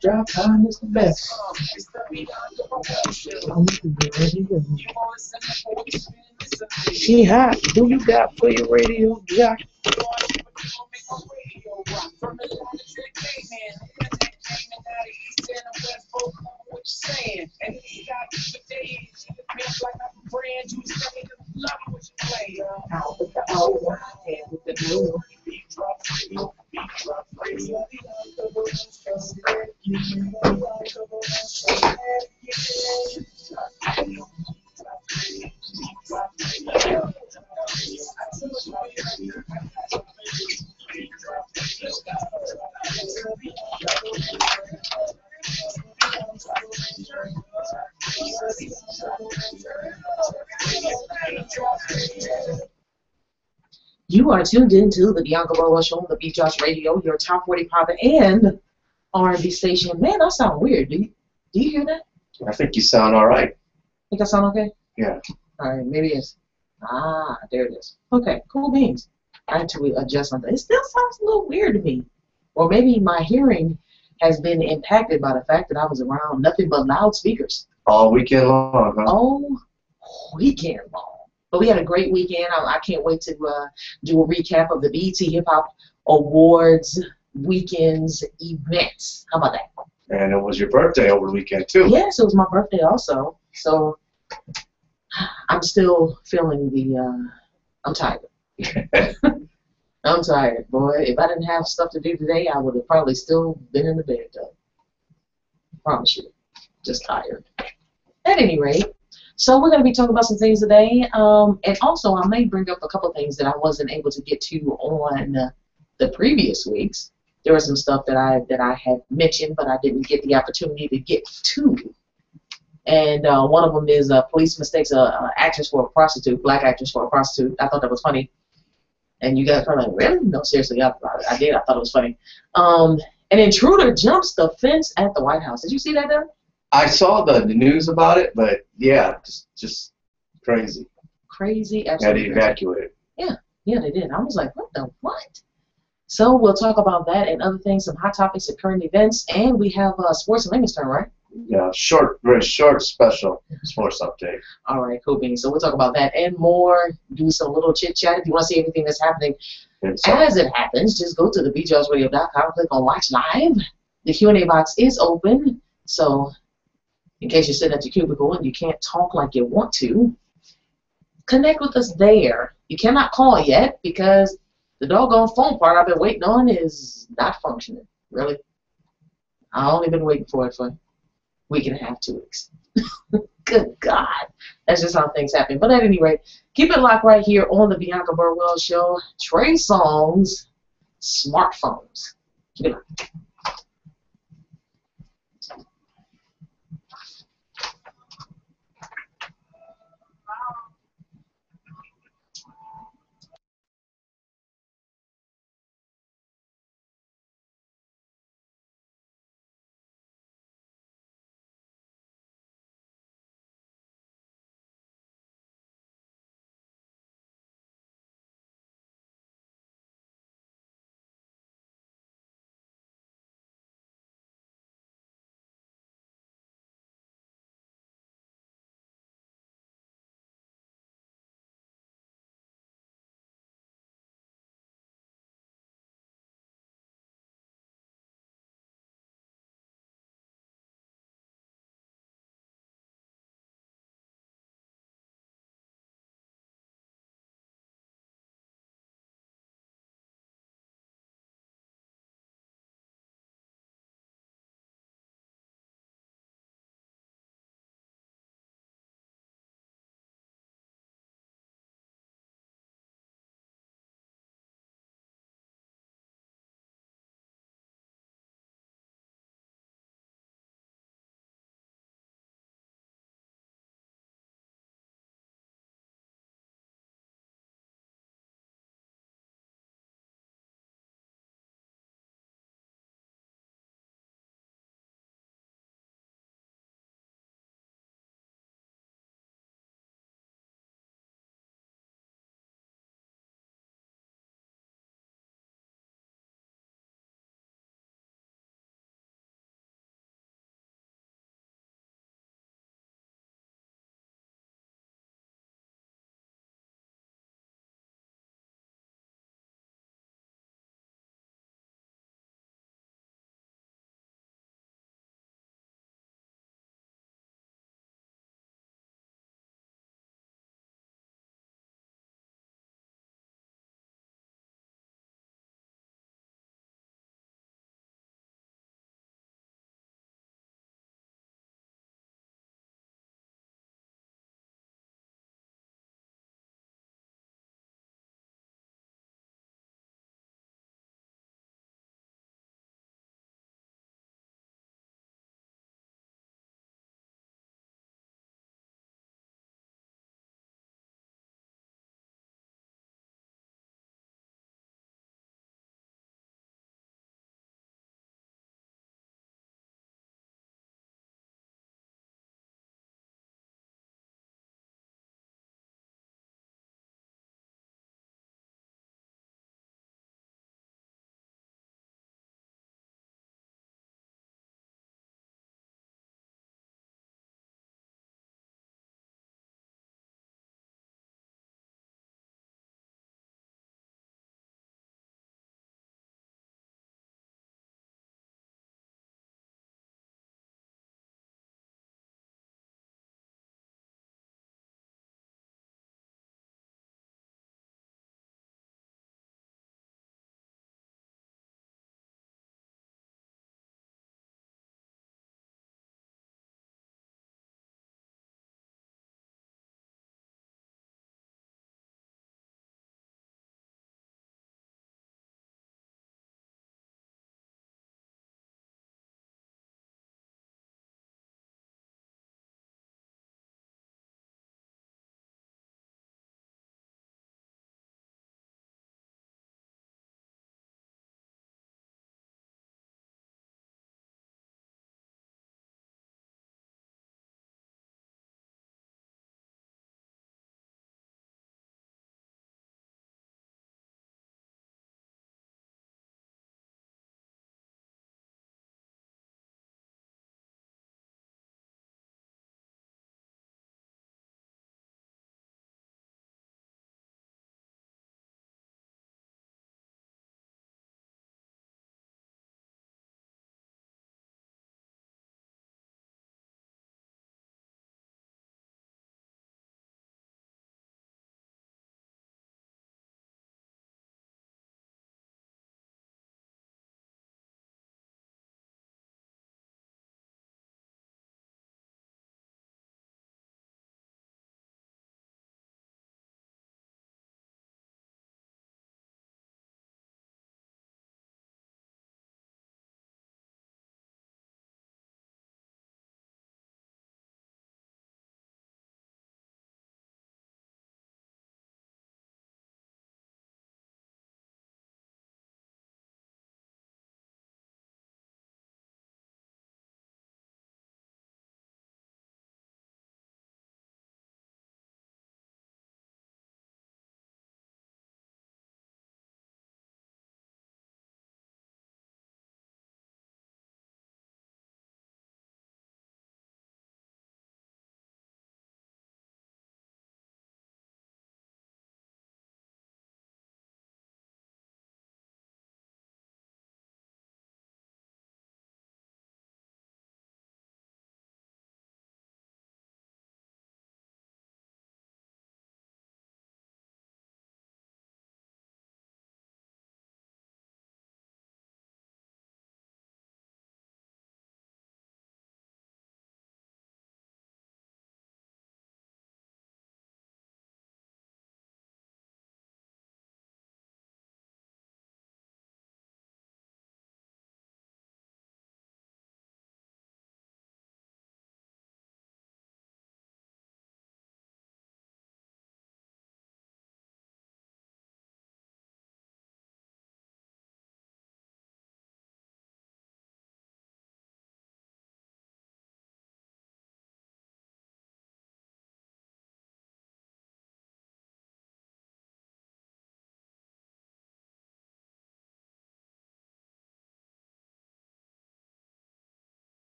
Drop time is the best. She hot. Who you got for your radio, Jack? Out with the old, and with the new. You are tuned into the Bianca Burwell Show on the TheBeatDropsRadio, your top 40 pop and R&B station. Man, I sound weird. Do you hear that? I think you sound all right. Think I sound okay? Yeah. All right, maybe it's. Ah, there it is. Okay, cool beans. I had to adjust something. It still sounds a little weird to me. Or maybe my hearing has been impacted by the fact that I was around nothing but loudspeakers. All weekend long, huh? All weekend long. But we had a great weekend. I can't wait to do a recap of the BET Hip Hop Awards weekend's events. How about that? And it was your birthday over the weekend, too. Yes, it was my birthday also. So I'm still feeling I'm tired. I'm tired, boy. If I didn't have stuff to do today, I would have probably still been in the bed, though. Promise you. Just tired. At any rate, so we're going to be talking about some things today. And also, I may bring up a couple of things that I wasn't able to get to on the previous weeks. There was some stuff that I had mentioned, but I didn't get the opportunity to get to. And one of them is police mistakes actress for a prostitute, black actress for a prostitute. I thought that was funny. And you guys are like, really? No, seriously, I did. I thought it was funny. An intruder jumps the fence at the White House. Did you see that, Doug? I saw the news about it, but yeah, just crazy. Crazy, absolutely. Had to evacuate it. Yeah, they did. I was like, what? So we'll talk about that and other things, some hot topics and current events, and we have Sports and Lincoln's turn, right? Yeah, very short, special sports update. All right, cool beans. So we'll talk about that and more, do some little chit-chat. If you want to see everything that's happening as it happens, just go to TheBeatDropsRadio.com, click on Watch Live. The Q&A box is open, so in case you're sitting at your cubicle and you can't talk like you want to, connect with us there. You cannot call yet because the doggone phone part I've been waiting on is not functioning. Really. I've only been waiting for it for a week and a half, 2 weeks. Good God. That's just how things happen. But at any rate, keep it locked right here on the Bianca Burwell Show. Trey Songz, Smartphones. Keep it locked.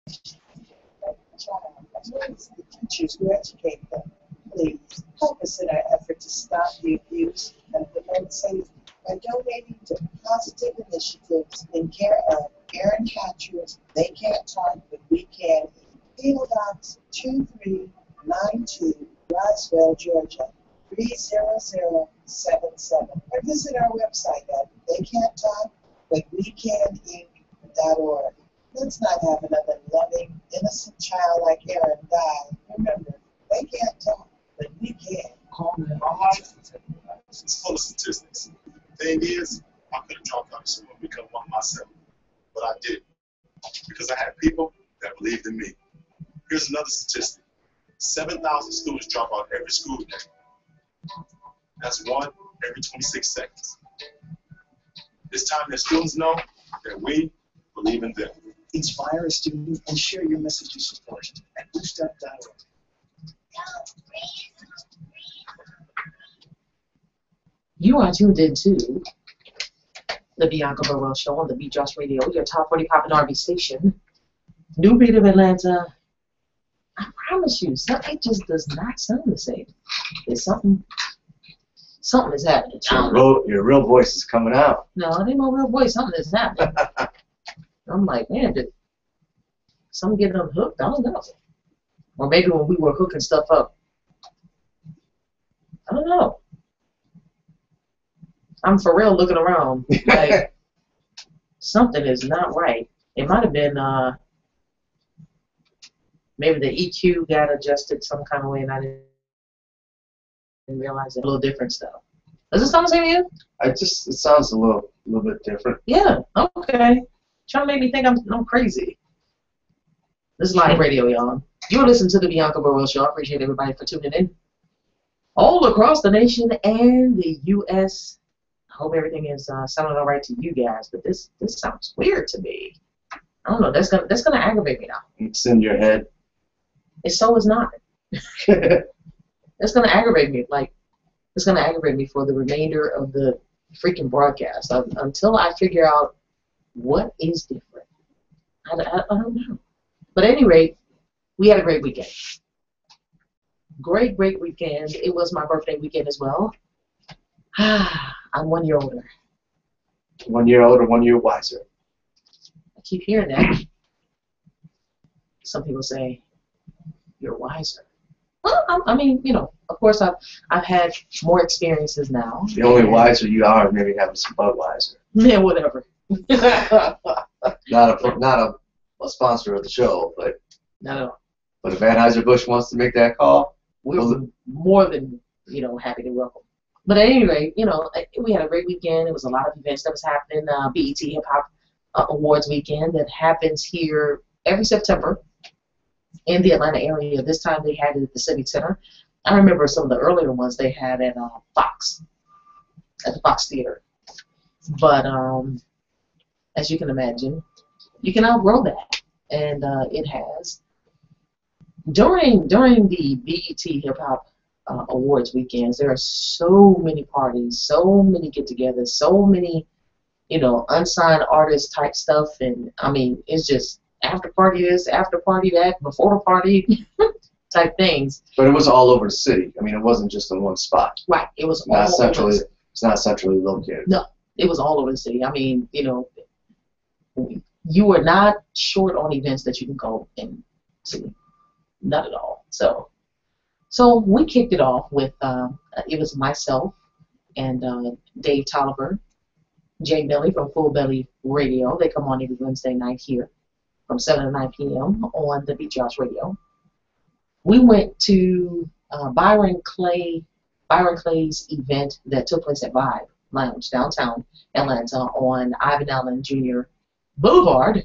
child, as well as the teachers who educate them. Please help us in our effort to stop the abuse and promote safety by donating to positive initiatives in care of Aaron Hatcher's They Can't Talk But We Can. P.O. Box 2392, Roswell, Georgia 30077. Or visit our website at theycan'ttalkbutwecaninc.org. Let's not have another loving, innocent child like Aaron die. Remember, they can't talk, but we can. My life is full of statistics. The thing is, I could have dropped out of school and become one myself, but I didn't because I had people that believed in me. Here's another statistic: 7,000 students drop out every school day. That's one every 26 seconds. It's time that students know that we believe in them. Inspire a student and share your message of support at bootstrap.org. You are tuned into the Bianca Burwell Show on the TheBeatDropsRadio, your top 40 pop and R&B station. New beat of Atlanta. I promise you, it just does not sound the same. There's something is happening. Your real voice is coming out. No, it ain't my real voice. Something is happening. I'm like, man, did something get unhooked? I don't know. Or maybe when we were hooking stuff up. I don't know. I'm for real looking around. Like, something is not right. It might have been, maybe the EQ got adjusted some kind of way and I didn't realize it. A little different stuff. Does it sound the same to you? It sounds a little bit different. Yeah, okay. Trying to make me think I'm crazy. This is live radio, y'all. You're listening to the Bianca Burwell Show. I appreciate everybody for tuning in. All across the nation and the U.S. I hope everything is sounding all right to you guys, but this sounds weird to me. I don't know. That's gonna aggravate me now. It's in your head. So is not. It's gonna aggravate me. Like, it's gonna aggravate me for the remainder of the freaking broadcast until I figure out what is different. I don't know. But at any rate, we had a great weekend. Great weekend. It was my birthday weekend as well. I'm 1 year older. 1 year older, 1 year wiser. I keep hearing that. Some people say, you're wiser. Well, I mean, you know, of course I've had more experiences now. The only wiser you are is maybe having some Budweiser. Yeah, whatever. Not a sponsor of the show, but No. But if Anheuser-Busch wants to make that call, we're more than, happy to welcome. But at any rate, we had a great weekend. There was a lot of events that was happening. BET Hip Hop Awards weekend that happens here every September in the Atlanta area. This time they had it at the Civic Center. I remember some of the earlier ones they had at the Fox Theater. But as you can imagine, you can outgrow that, and it has. During the BET Hip Hop Awards weekends, there are so many parties, so many get-togethers, so many, unsigned artist type stuff, and I mean, it's just after party this, after party that, before the party type things. But it was all over the city. I mean, it wasn't just in one spot. Right. It was not all centrally. over. It's not centrally located. No, it was all over the city. I mean, you were not short on events that you can go and see. Not at all. So we kicked it off with it was myself and Dave Tolliver, Jay Millie from Full Belly Radio. They come on every Wednesday night here from 7 to 9 p.m. on the TheBeatDropsRadio. We went to Byron Clay's event that took place at Vibe Lounge, downtown Atlanta, on Ivan Allen Jr. Boulevard.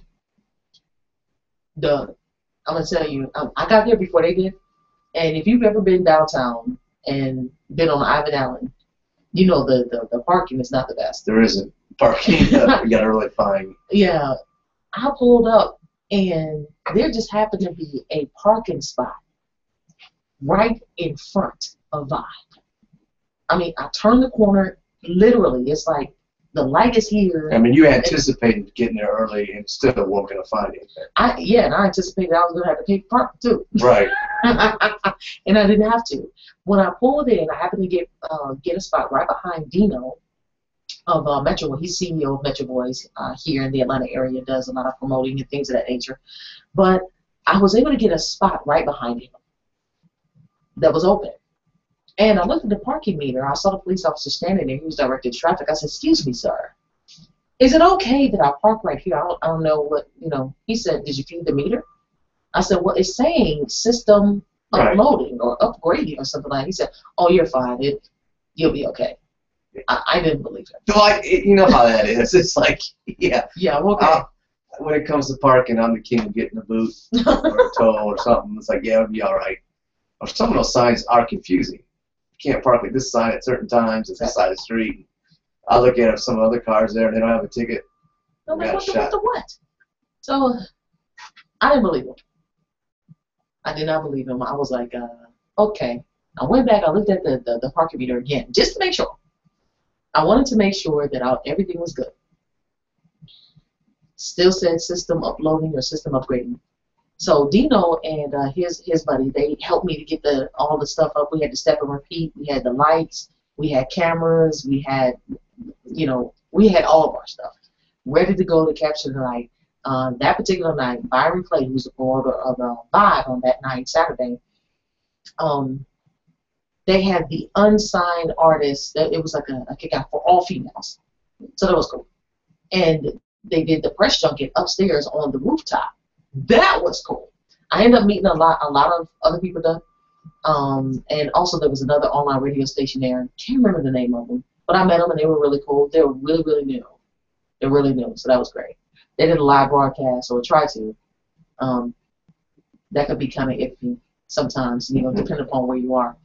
I'm going to tell you, I got there before they did, and if you've ever been downtown and been on Ivan Allen, you know the parking is not the best. There isn't parking. You got to really find. Yeah. I pulled up, and there just happened to be a parking spot right in front of Vibe. I mean, I turned the corner, literally, it's like The light is here. I mean, you anticipated getting there early and still weren't going to find anything. And I anticipated I was going to have to pay for parking too. Right. And I didn't have to. When I pulled in, I happened to get a spot right behind Dino of Metro. He's CEO of Metro Boys here in the Atlanta area, does a lot of promoting and things of that nature. But I was able to get a spot right behind him that was open. And I looked at the parking meter. I saw the police officer standing there. He was directing traffic. I said, "Excuse me, sir. Is it okay that I park right here? I don't know what, He said, "Did you feed the meter?" I said, "Well, it's saying system uploading or upgrading or something like that." He said, "Oh, you're fine. You'll be okay." I didn't believe it. Like, you know how that is. It's like, yeah. Yeah, okay. When it comes to parking, I'm the king of getting a boot or a tow or something. It's like, yeah, it'll be all right. Or some of those signs are confusing. You can't park like this sign at certain times. It's this side of the street. I look at some other cars there, and they don't have a ticket. I'm like, what the what? So, I didn't believe him. I did not believe him. I was like, okay. I went back. I looked at the parking meter again, just to make sure. I wanted to make sure that everything was good. Still said system uploading or system upgrading. So Dino and his buddy, they helped me to get all the stuff up. We had to step and repeat. We had the lights. We had cameras. We had, we had all of our stuff ready to go to capture the night. That particular night, Byron Clay, who's the promoter of Vibe on that night, Saturday, they had the unsigned artists. It was like a kickoff for all females. So that was cool. And they did the press junket upstairs on the rooftop. That was cool. I ended up meeting a lot of other people there. And also there was another online radio station there. Can't remember the name of them. But I met them and they were really cool. They were really, really new. They're really new. So that was great. They did a live broadcast, or tried to. That could be kind of iffy sometimes, depending upon where you are.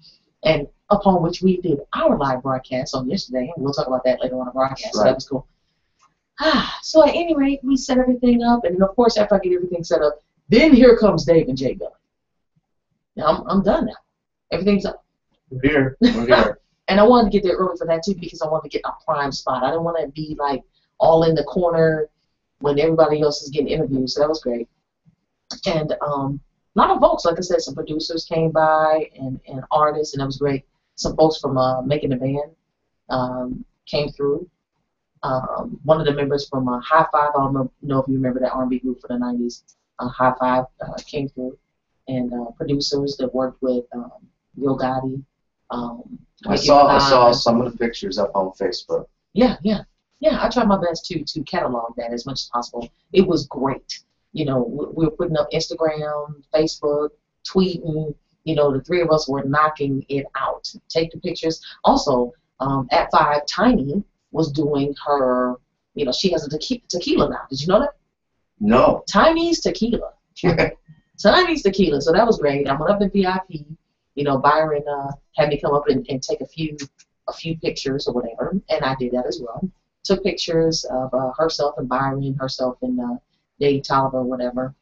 And upon which we did our live broadcast on yesterday. And we'll talk about that later on the broadcast. Right. So that was cool. So at any rate, we set everything up. And then, of course, after I get everything set up, then here comes Dave and Jay Billy. Now, I'm done now. Everything's up. We're here. And I wanted to get there early for that, too, because I wanted to get a prime spot. I didn't want to be, like, all in the corner when everybody else is getting interviewed. So that was great. And a lot of folks, like I said, some producers came by and artists, and that was great. Some folks from Making the Band came through. One of the members from High Five, I don't know if you remember that R&B group for the 90s, High Five came through. And producers that worked with Yo Gotti. I saw some of the pictures up on Facebook. Yeah. I tried my best to catalog that as much as possible. It was great. We were putting up Instagram, Facebook, tweeting. The three of us were knocking it out. Take the pictures. Also, at 5, Tiny was doing her. She has a tequila now. Did you know that? No. Tiny's tequila. Tiny's tequila. So that was great. I went up in VIP. Byron had me come up and take a few pictures or whatever, and I did that as well. Took pictures of herself and Byron, herself and Dave Tolliver, whatever.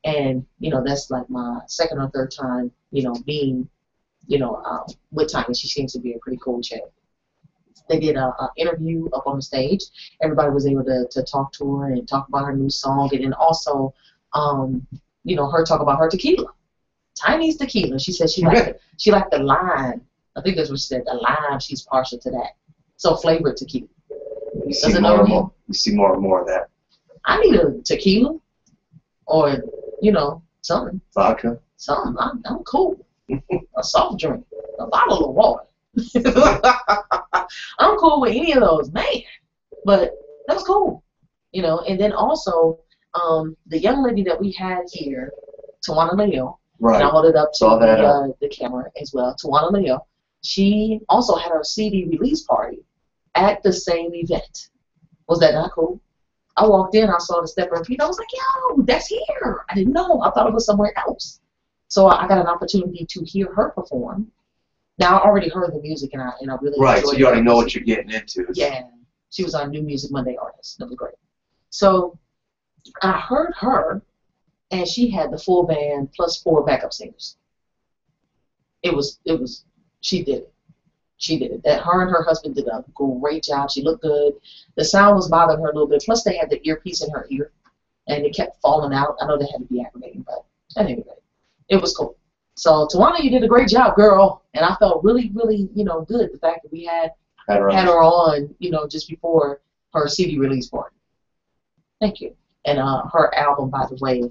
And that's like my second or third time, being, with Tiny. She seems to be a pretty cool chick. They did an interview up on the stage. Everybody was able to talk to her and talk about her new song, and then also, her talk about her tequila. Tiny's tequila. She said she liked the lime. I think that's what she said. The lime. She's partial to that. So flavored tequila. You see more and more of that. I need a tequila, or something. Vodka. Something. I'm cool. A soft drink. A bottle of water. I'm cool with any of those, man. But that was cool, And then also, the young lady that we had here, Tawana Leo, right. And I hold it up to the camera as well. Tawana Leo, she also had her CD release party at the same event. Was that not cool? I walked in, I saw the step and repeat. I was like, yo, that's here. I didn't know. I thought it was somewhere else. So I got an opportunity to hear her perform. Now, I already heard the music, and I really enjoyed it. Right, so you already know what you're getting into. Yeah. She was our New Music Monday artist. That was great. So I heard her, and she had the full band plus 4 backup singers. She did it. She did. That her and her husband did a great job. She looked good. The sound was bothering her a little bit. Plus, they had the earpiece in her ear, and it kept falling out. I know they had to be aggravating, but anyway, it was cool. So, Tawana, you did a great job, girl. And I felt really, really, good. The fact that we had her on, just before her CD release party. Thank you. And her album, by the way,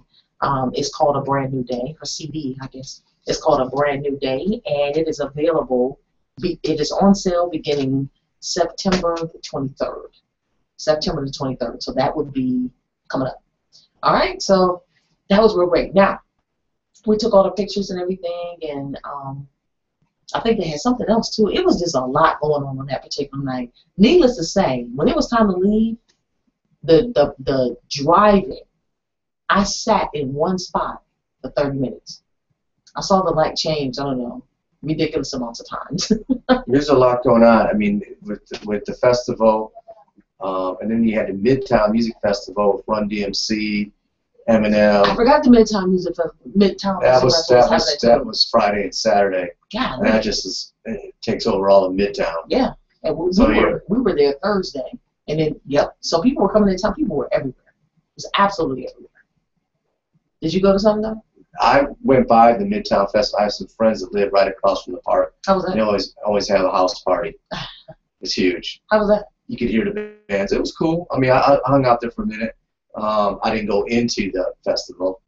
is called A Brand New Day. Her CD, I guess, is called A Brand New Day, and it is available. It is on sale beginning September the 23rd. September the 23rd. So that would be coming up. All right. So that was real great. Now, we took all the pictures and everything, and I think they had something else too. It was just a lot going on that particular night. Needless to say, when it was time to leave, the driving, I sat in one spot for 30 minutes. I saw the light change, I don't know, ridiculous amounts of times. There's a lot going on. I mean, with the festival, and then you had the Midtown Music Festival with Run DMC, Eminem. I forgot the Midtown Music Festival. That was Friday and Saturday. Yeah. And that just it takes over all of Midtown. Yeah. And we were there Thursday. And then, yep. So people were coming in town. People were everywhere. It was absolutely everywhere. Did you go to something though? I went by the Midtown Festival. I have some friends that live right across from the park. How was that? They always have a house party. It's huge. How was that? You could hear the bands. It was cool. I mean, I hung out there for a minute. I didn't go into the festival,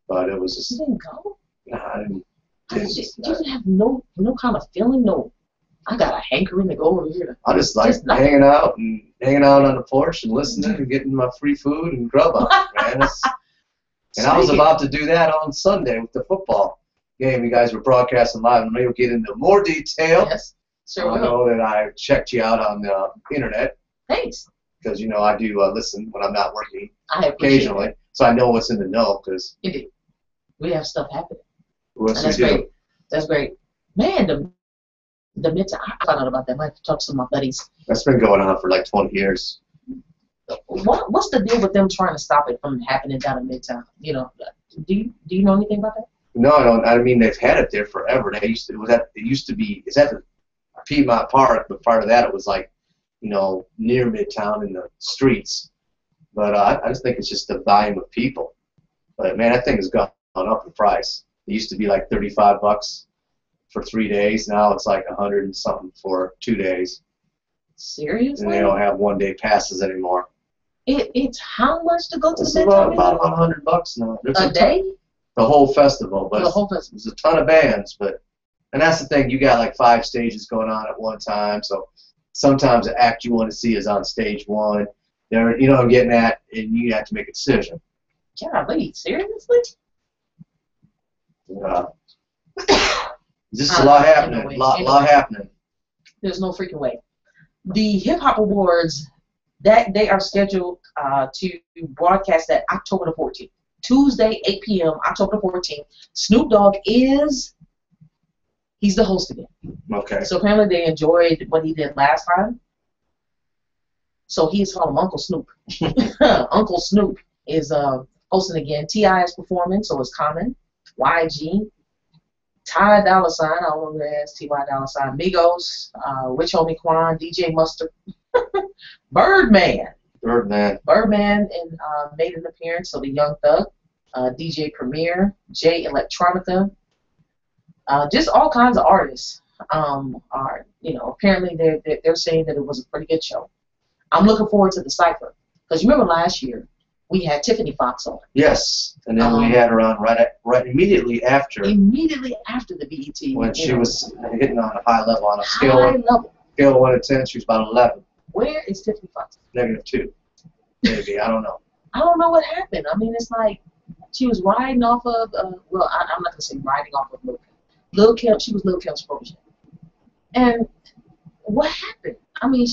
but it was just. You didn't go? No, I didn't. You didn't have no kind of feeling. No, I got a hankering to go over here. I just like hanging out on the porch and listening and getting my free food and grub on it, man. And I was about to do that on Sunday with the football game. You guys were broadcasting live, and maybe we'll get into more detail. Yes, sure I know that I checked you out on the internet. Thanks. Because, I do listen when I'm not working occasionally. So I know what's in the know. Indeed. We have stuff happening. That's great. That's great. Man, the Midtown, I found out about that. I have to talk to some of my buddies. That's been going on for like 20 years. What's the deal with them trying to stop it from happening down in Midtown? Do you know anything about that? No, I don't. I mean, they've had it there forever. It used to be. It's at the Piedmont Park, but part of that it was like, near Midtown in the streets. But I just think it's just the volume of people. But man, that thing has gone up in price. It used to be like $35 for 3 days. Now it's like $100 and something for 2 days. Seriously? And they don't have one-day passes anymore. It's how much to go to the Midtown? Midtown? About $100 now. A day? The whole festival. But the whole festival. There's a ton of bands, and that's the thing. You got like 5 stages going on at one time, so sometimes the act you want to see is on stage 1. There, I'm getting at, and you have to make a decision. Golly, seriously? Just a lot happening. A lot happening. There's no freaking way. The Hip Hop Awards, that they are scheduled to broadcast that October the 14th. Tuesday, 8 p.m., October the 14th. Snoop Dogg he's the host again. Okay. So apparently they enjoyed what he did last time. So he's called Uncle Snoop. Uncle Snoop is hosting again. T.I. is performing, so it's Common, YG, Ty Dolla $ign, I don't know who that is, T.Y. Dolla $ign, Migos, Rich Homie Quan, DJ Mustard, Birdman and made an appearance, so the Young Thug, DJ Premier, J Electronica, just all kinds of artists are, apparently they're saying that it was a pretty good show. I'm looking forward to the Cypher, because you remember last year we had Tiffany Fox on. Yes, and then we had her on right immediately after. Immediately after the BET. When she was hitting on a high level on a scale of 1 to 10, she was about 11. Where is Tiffany Fox? -2, maybe. I don't know. I don't know what happened. I mean, it's like she was riding off of. I'm not gonna say riding off of Lil Kim. Lil Kim. She was Lil Kim's protege. And what happened? I mean,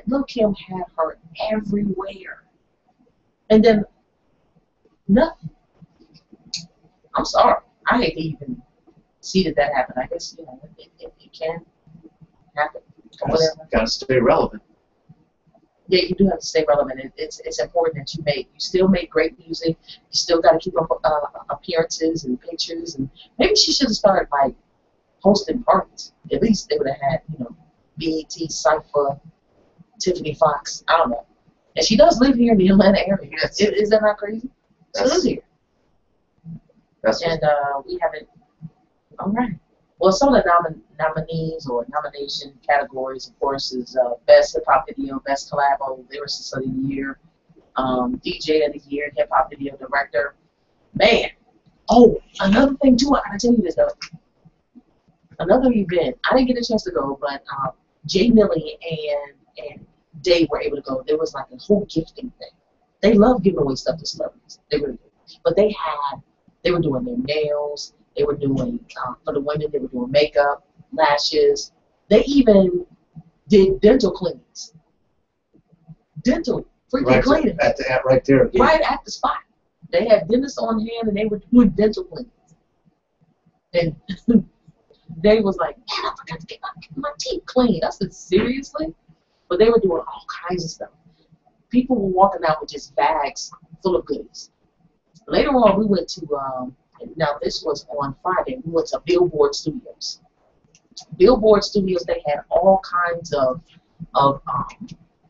Lil Kim had her everywhere. And then, nothing. I'm sorry. I hate to even see that happen. I guess, it can happen. Got to stay relevant. Yeah, you do have to stay relevant. It's important that you still make great music. You still got to keep up appearances and pictures. And maybe she should have started, hosting parties. At least they would have had, BET Cypher, Tiffany Fox. I don't know. And she does live here in the Atlanta area. Yes. Is that not crazy? She lives here. And we haven't. All right. Well, some of the nominees or nomination categories, of course, is Best Hip Hop Video, Best Collabo, Lyricist of the Year, DJ of the Year, Hip Hop Video Director. Man. Oh, another thing, too, I gotta tell you this, though. Another event, I didn't get a chance to go, but Jay Millie and Dave were able to go. There was like a whole gifting thing. They love giving away stuff to celebrities. They really do. But they were doing their nails. They were doing, for the women, they were doing makeup, lashes. They even did dental cleanings. Dental freaking cleaning. Right there. Yeah. Right at the spot. They had dentists on hand and they were doing dental cleanings. And they was like, man, I forgot to get my teeth cleaned. I said, seriously? But they were doing all kinds of stuff. People were walking out with just bags full of goodies. Later on, we went to, now this was on Friday, we went to Billboard Studios. Billboard Studios, they had all kinds of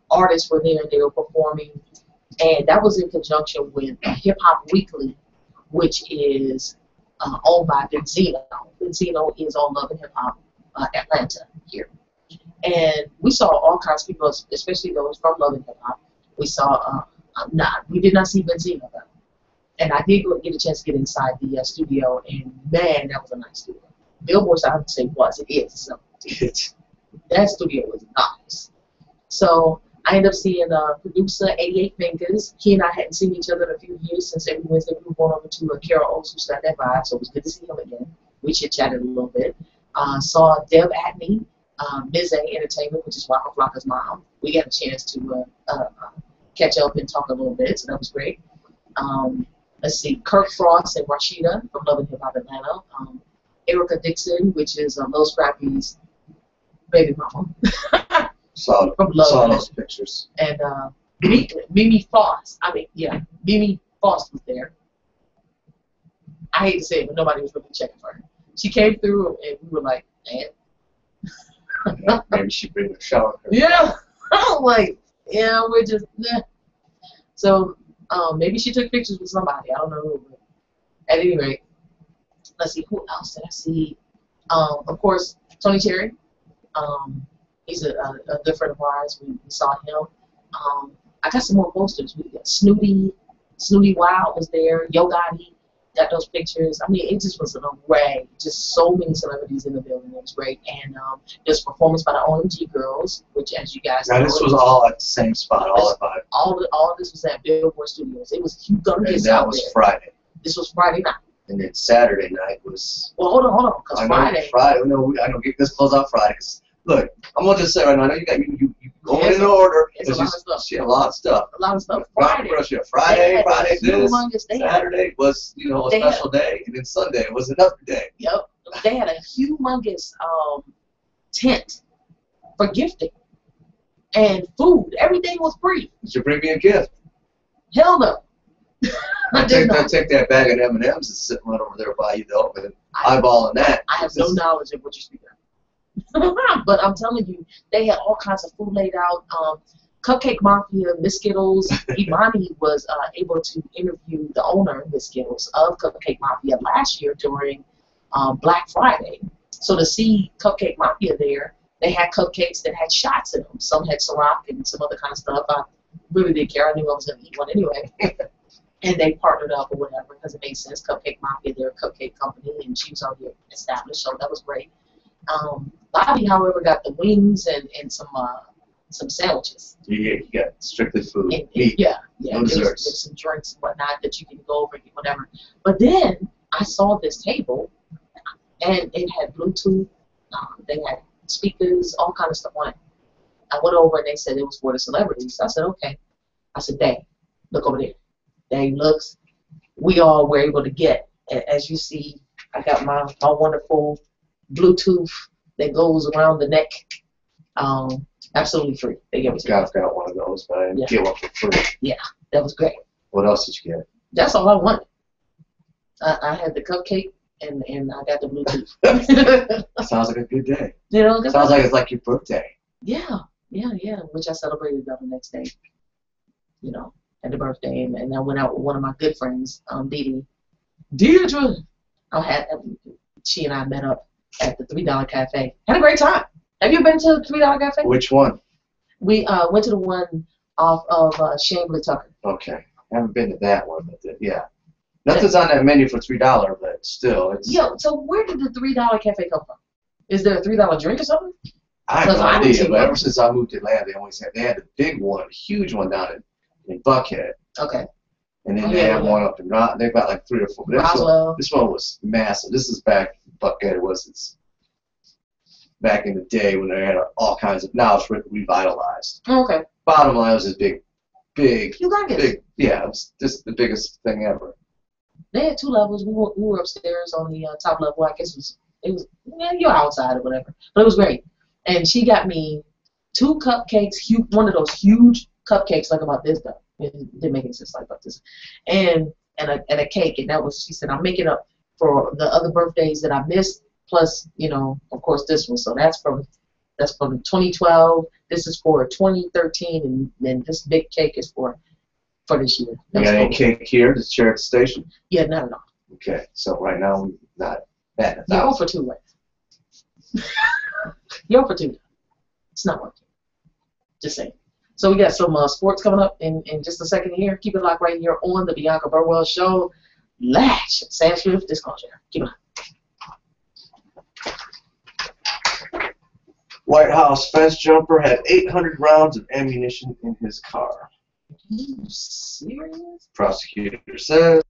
artists were there. They were performing. And that was in conjunction with Hip Hop Weekly, which is owned by Benzino. Benzino is on Love and Hip Hop Atlanta here. And we saw all kinds of people, especially those from Love and Hip Hop. We saw, we did not see Benzino though. And I did go get a chance to get inside the studio, and man, that was a nice studio. Billboard, I would say, it is. So that studio was nice. So I ended up seeing producer 88 Fingers. He and I hadn't seen each other in a few years since every Wednesday we were going over to Carol Oates, who's got that vibe, so it was good to see him again. We chit-chatted a little bit. Saw Deb Atney, Ms. A Entertainment, which is Waka Flocka's mom. We got a chance to catch up and talk a little bit, so that was great. Let's see, Kirk Frost and Rashida from Love and Hip Hop Atlanta. Erica Dixon, which is Lil Scrappy's baby mama. Saw those pictures. And Mimi Foss. Mimi Foss was there. I hate to say it, but nobody was really checking for her. She came through, and we were like, man. Yeah, maybe she'd bring a shower. Yeah. I'm like, yeah, we're just, So, maybe she took pictures with somebody. I don't know who. But at any rate, let's see, who else did I see? Of course, Tony Cherry. He's a good friend of ours. We saw him. I got some more posters. We got Snooty Wild was there. Yo Gotti got those pictures. I mean, it just was an array. Just so many celebrities in the building. It was great. And there's a performance by the OMG Girls, which, as you guys know, this was all at the same spot, all at 5. All of this was at Billboard Studios. It was humongous. And that was Friday. This was Friday night. And then Saturday night was. Well, hold on, because Friday. I know. Get this close out Friday. Cause look, I'm gonna just say right now. I know you going in order. It's a lot of stuff. She had a lot of stuff. Friday. Friday this. Humongous. Saturday was a special day, and then Sunday was another day. Yep. They had a humongous tent for gifting and food. Everything was free. Did you bring me a gift? Hell no. I take that bag of M&Ms that's sitting right over there by you, though, and eyeballing that. I have no knowledge of what you're speaking of. But I'm telling you, they had all kinds of food laid out. Cupcake Mafia, Miss Skittles. Imani was able to interview the owner, Miss Skittles, of Cupcake Mafia last year during Black Friday. So to see Cupcake Mafia there, they had cupcakes that had shots in them. Some had Ciroc and some other kind of stuff. I really didn't care. I knew I was going to eat one anyway. And they partnered up or whatever because it made sense. Cupcake Mafia, they're a cupcake company, and she was already established, so that was great. Bobby, however, got the wings and some sandwiches. Yeah, you got strictly food. Meat. Yeah. No desserts. There's some drinks and whatnot that you can go over and get whatever. But then I saw this table, and it had Bluetooth. They had speakers, all kind of stuff on it. I went over and they said it was for the celebrities. I said, okay. I said, Dave, look over there. Dave looks. We all were able to get. As you see, I got my wonderful Bluetooth that goes around the neck. Absolutely free. They gave it to me. I've got one of those, but I didn't get one for free. Yeah, that was great. What else did you get? That's all I wanted. I had the cupcake and I got the Bluetooth. Sounds like a good day. You know, Sounds like it's like your birthday. yeah, which I celebrated the next day. You know, at the birthday, and I went out with one of my good friends, Deirdre. She and I met up at the $3 Cafe. Had a great time. Have you been to the $3 Cafe? Which one? We went to the one off of Chambly Tucker. Okay. I haven't been to that one, but yeah. Nothing's on that menu for $3, but still, it's. Yo, so where did the $3 Cafe come from? Is there a $3 drink or something? I have no I idea, but ever since I moved to Atlanta, they had the big one, huge one down in Buckhead. Okay. And then they have one up in they've got like 3 or 4. But this one was massive. This is back Buckhead. It's back in the day when they had all kinds of. Now it's revitalized. Oh, okay. Bottom line was this big. You like it? Big, yeah, it was just the biggest thing ever. They had 2 levels. We were upstairs on the top level. I guess it was you're outside or whatever, but it was great. And she got me 2 cupcakes, one of those huge cupcakes like about this though. It didn't make any sense like about this, and a cake, and that was, she said, I'm making up for the other birthdays that I missed, plus, you know, of course this one. So that's from 2012. This is for 2013, and then this big cake is for this year. You got any cake here to share at the station? Yeah, not at all. Okay, so right now we're not at You're 0 for 2, right? You're 0 for 2. It's not working. Just saying. So we got some sports coming up in just a second here. Keep it locked right here on the Bianca Burwell Show. Latch. Sam Swift Disclosure. Keep it locked. White House fence jumper had 800 rounds of ammunition in his car. Are you serious? Prosecutor says.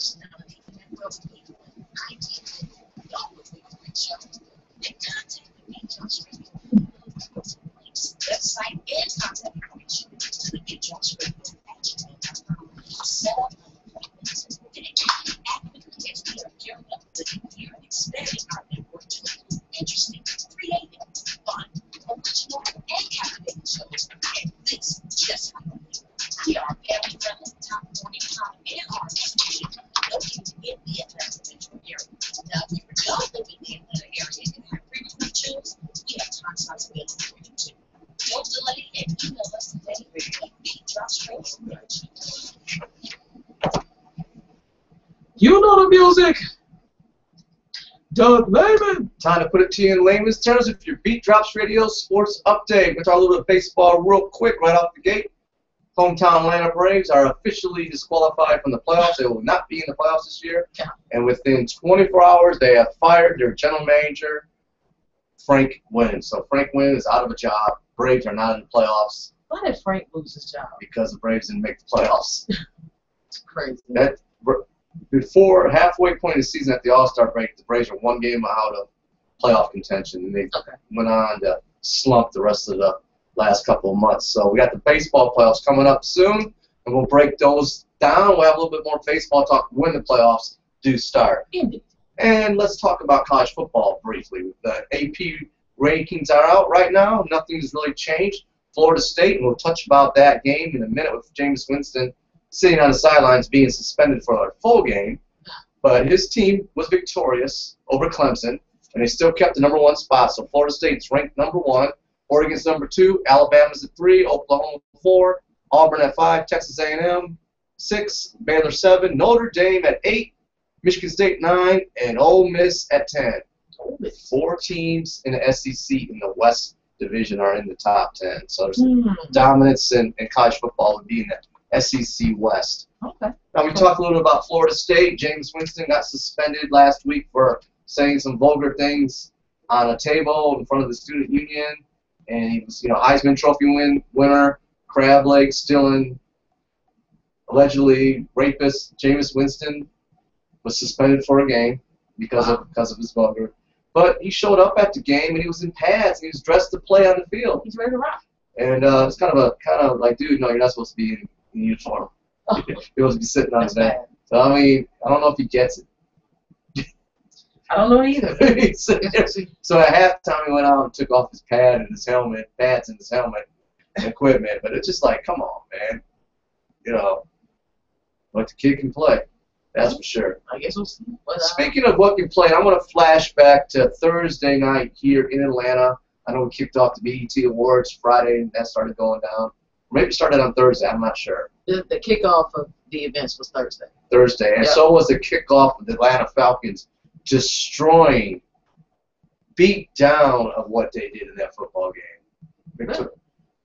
personality and wealth of people. I did. Y'all look like a great show. And contact the TheBeatDropsRadio. Website and contact information to TheBeatDropsRadio@gmail.com. Set up appointments. Actively text me or gearing up to hear and expanding our network to include interesting, creative, fun, original, and captivating shows. And this just happened. We are family friendly, top 40 pop and R&B station located in the Atlanta metro area. Now, if you don't live in the Atlanta area and have frequently choose, we have time slots available for you too. Don't delay and email us today at TheBeatDropsRadio. You know the music. Doug Layman. Time to put it to you in layman's terms with your Beat Drops Radio Sports Update. We'll talk a little bit of baseball real quick right off the gate. Hometown Atlanta Braves are officially disqualified from the playoffs. They will not be in the playoffs this year. And within 24 hours, they have fired their general manager, Frank Wynn. So Frank Wynn is out of a job. Braves are not in the playoffs. Why did Frank lose his job? Because the Braves didn't make the playoffs. It's crazy. Before halfway point of the season at the All-Star break, the Braves were one game out of playoff contention, and they went on to slump the rest of the last couple of months. So we got the baseball playoffs coming up soon, and we'll break those down. We'll have a little bit more baseball talk when the playoffs do start. Indeed. And let's talk about college football briefly. The AP rankings are out right now. Nothing has really changed. Florida State, and we'll touch about that game in a minute with Jameis Winston sitting on the sidelines being suspended for their full game. But his team was victorious over Clemson, and they still kept the #1 spot. So Florida State's ranked #1, Oregon's #2, Alabama's at 3, Oklahoma 4, Auburn at 5, Texas A&M 6, Baylor 7, Notre Dame at 8, Michigan State 9, and Ole Miss at 10. 4 teams in the SEC in the West Division are in the top 10. So there's dominance in college football would be in the SEC West. Okay. Now we talked a little about Florida State. Jameis Winston got suspended last week for saying some vulgar things on a table in front of the student union, and he was, Heisman Trophy winner, crab leg stealing, allegedly rapist Jameis Winston was suspended for a game because of his vulgar. But he showed up at the game and he was in pads and he was dressed to play on the field. He's ready to rock. And it's kind of like, dude, no, you're not supposed to be in uniform. You're supposed to be sitting on his back. So I mean, I don't know if he gets it. I don't know either. So at halftime, he went out and took off his pads and his helmet and equipment. But it's just like, come on, man. Like the kid can play. That's for sure. I guess we'll see. Speaking of what can play, I'm going to flash back to Thursday night here in Atlanta. I know we kicked off the BET Awards Friday, and that started going down. Maybe it started on Thursday. I'm not sure. The kickoff of the events was Thursday. And so was the kickoff of the Atlanta Falcons destroying, beat down of what they did in that football game. Really?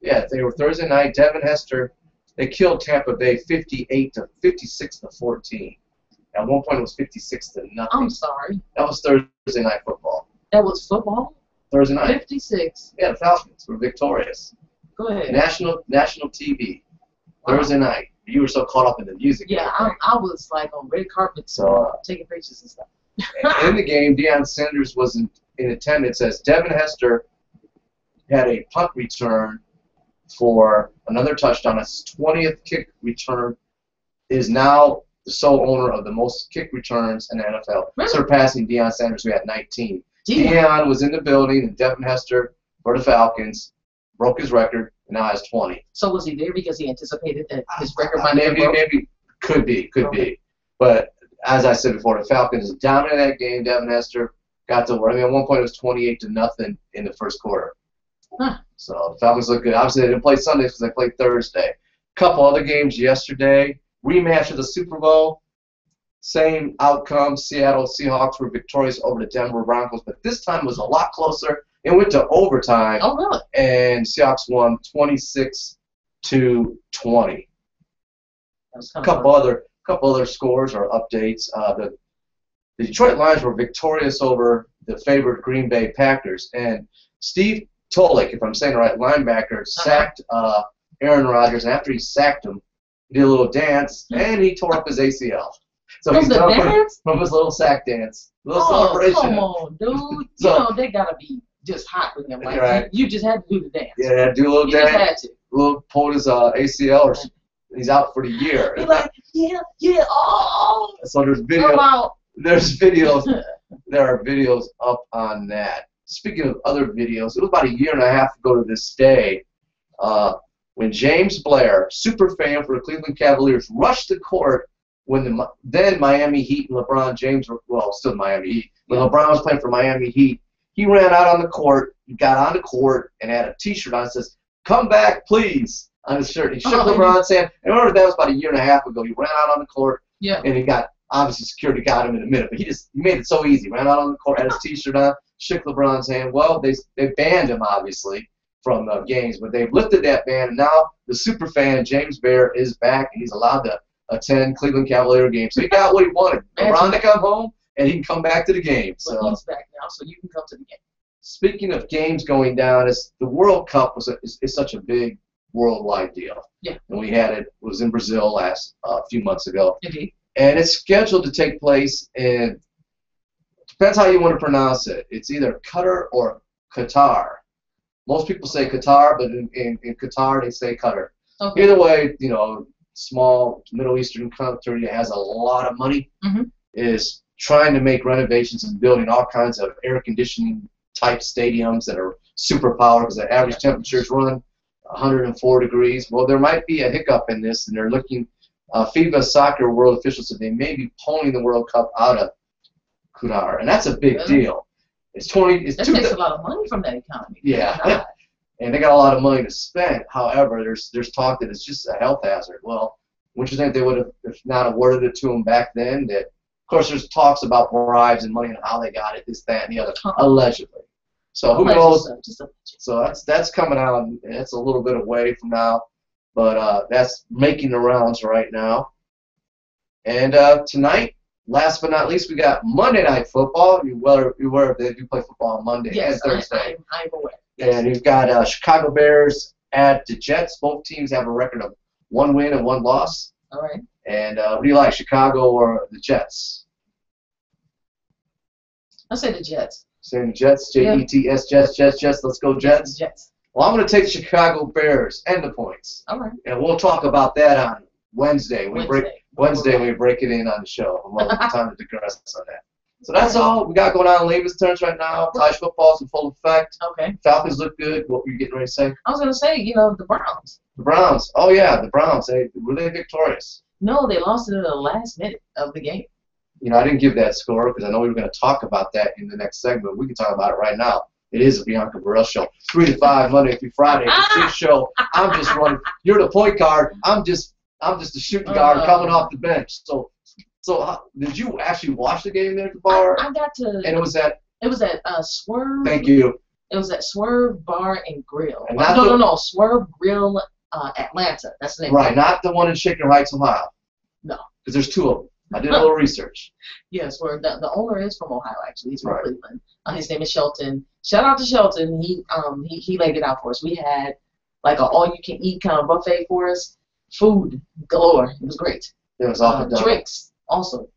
Yeah, they were Thursday night. Devin Hester, they killed Tampa Bay 56-14. At one point, it was 56-0. I'm sorry. That was Thursday night football. That was football? Thursday night. 56. Yeah, the Falcons were victorious. Go ahead. National TV. Thursday night. You were so caught up in the music. Yeah, I was like on red carpet, taking pictures and stuff. In the game, Deion Sanders was in attendance as Devin Hester had a punt return for another touchdown. His 20th kick return is now the sole owner of the most kick returns in the NFL, surpassing Deion Sanders, who had 19. Deion was in the building, and Devin Hester for the Falcons broke his record, and now has 20. So was he there because he anticipated that his record might be broken? Maybe could be. But as I said before, the Falcons dominated that game. Devin Hester got to work. I mean, at one point it was 28-0 in the first quarter. Huh. So the Falcons look good. Obviously, they didn't play Sundays because they played Thursday. Couple other games yesterday. Rematch of the Super Bowl. Same outcome. Seattle Seahawks were victorious over the Denver Broncos, but this time was a lot closer. It went to overtime. Oh, really? And Seahawks won 26-20. A couple other scores or updates. The Detroit Lions were victorious over the favored Green Bay Packers, and Steve Tolik, if I'm saying it right, linebacker, sacked Aaron Rodgers, and after he sacked him, he did a little dance, and he tore up his ACL. So From he's the done dance? from his little sack dance, little Oh, celebration. come on, dude. So- You know they gotta be just hot with him. Like Right. you just had to do the dance. Yeah, do a little You just dance, had to. little pulled his ACL, or he's out for the year. Be like, yeah, oh, So there's come video. out. There's videos. There are videos up on that. Speaking of other videos, it was about a year and a half ago to this day when James Blair, super fan for the Cleveland Cavaliers, rushed to court when the then Miami Heat and LeBron James were, well, still Miami Heat, when LeBron was playing for Miami Heat. He ran out on the court, got on the court, and had a T-shirt on that says, "Come back, please," on his shirt. He shook LeBron's hand. And remember, that was about a year and a half ago. He ran out on the court, and he got, obviously security got him in a minute, but he made it so easy. Ran out on the court, had his T-shirt on, shook LeBron's hand. Well, they banned him, obviously, from games, but they've lifted that ban, and now the super fan, James Blair, is back, and he's allowed to attend Cleveland Cavalier games. So he got what he wanted. LeBron to come home, and he can come back to the game. So Well, he's back now, so you can come to the game. speaking of games going down, the World Cup is such a big worldwide deal. Yeah. And we had it was in Brazil a few months ago. Indeed. And it's scheduled to take place in, depends how you want to pronounce it. It's either Qatar or Qatar. Most people say Qatar, but in Qatar they say Qatar. Okay. Either way, small Middle Eastern country that has a lot of money is trying to make renovations and building all kinds of air conditioning type stadiums that are super powered because the average temperatures run 104 degrees. Well, there might be a hiccup in this, and they're looking. FIBA soccer world officials said they may be pulling the World Cup out of Qatar, and that's a big deal. That takes a lot of money from that economy. Yeah, and they got a lot of money to spend. However, there's talk that it's just a health hazard. Well, wouldn't you think they would have, if not awarded it to them back then? That, of course, there's talks about bribes and money and how they got it, this, that, and the other, allegedly. So who knows? So that's coming out, and it's a little bit away from now, but that's making the rounds right now. And tonight, last but not least, we got Monday Night Football. You're aware they do play football on Monday and Thursday. I'm aware. And you've got Chicago Bears at the Jets. Both teams have a record of 1 win and 1 loss. All right. And what do you like, Chicago or the Jets? I'll say the Jets. Saying Jets, Jets, Jets. Let's go Jets. Jets. Well, I'm going to take the Chicago Bears and the points. All right. And we'll talk about that on Wednesday. When we break it in on the show. We'll have time to digress on that. So that's all we got going on in Layman's terms right now. College football's in full effect. Okay. Falcons look good. What were you getting ready to say? I was going to say, the Browns. The Browns. Oh, yeah, the Browns. Were they victorious? No, they lost it in the last minute of the game. I didn't give that score because I know we were going to talk about that in the next segment. We can talk about it right now. It is a Bianca Burwell show. 3 to 5, Monday through Friday. It's your show. I'm just running. You're the point guard. I'm just the shooting guard coming off the bench. So did you actually watch the game there at the bar? I got to. And it was at Swerve. Thank you. It was at Swerve Bar and Grill. And no, Swerve Grill, Atlanta. That's the name. Right, not the one in Shaker Heights, Ohio. No. Because there's 2 of them. I did a little research. Yes, where the owner is from Ohio, actually. He's from Cleveland. His name is Shelton. Shout out to Shelton. He laid it out for us. We had like an all-you-can-eat kind of buffet for us. Food galore. It was great. It was off the drinks also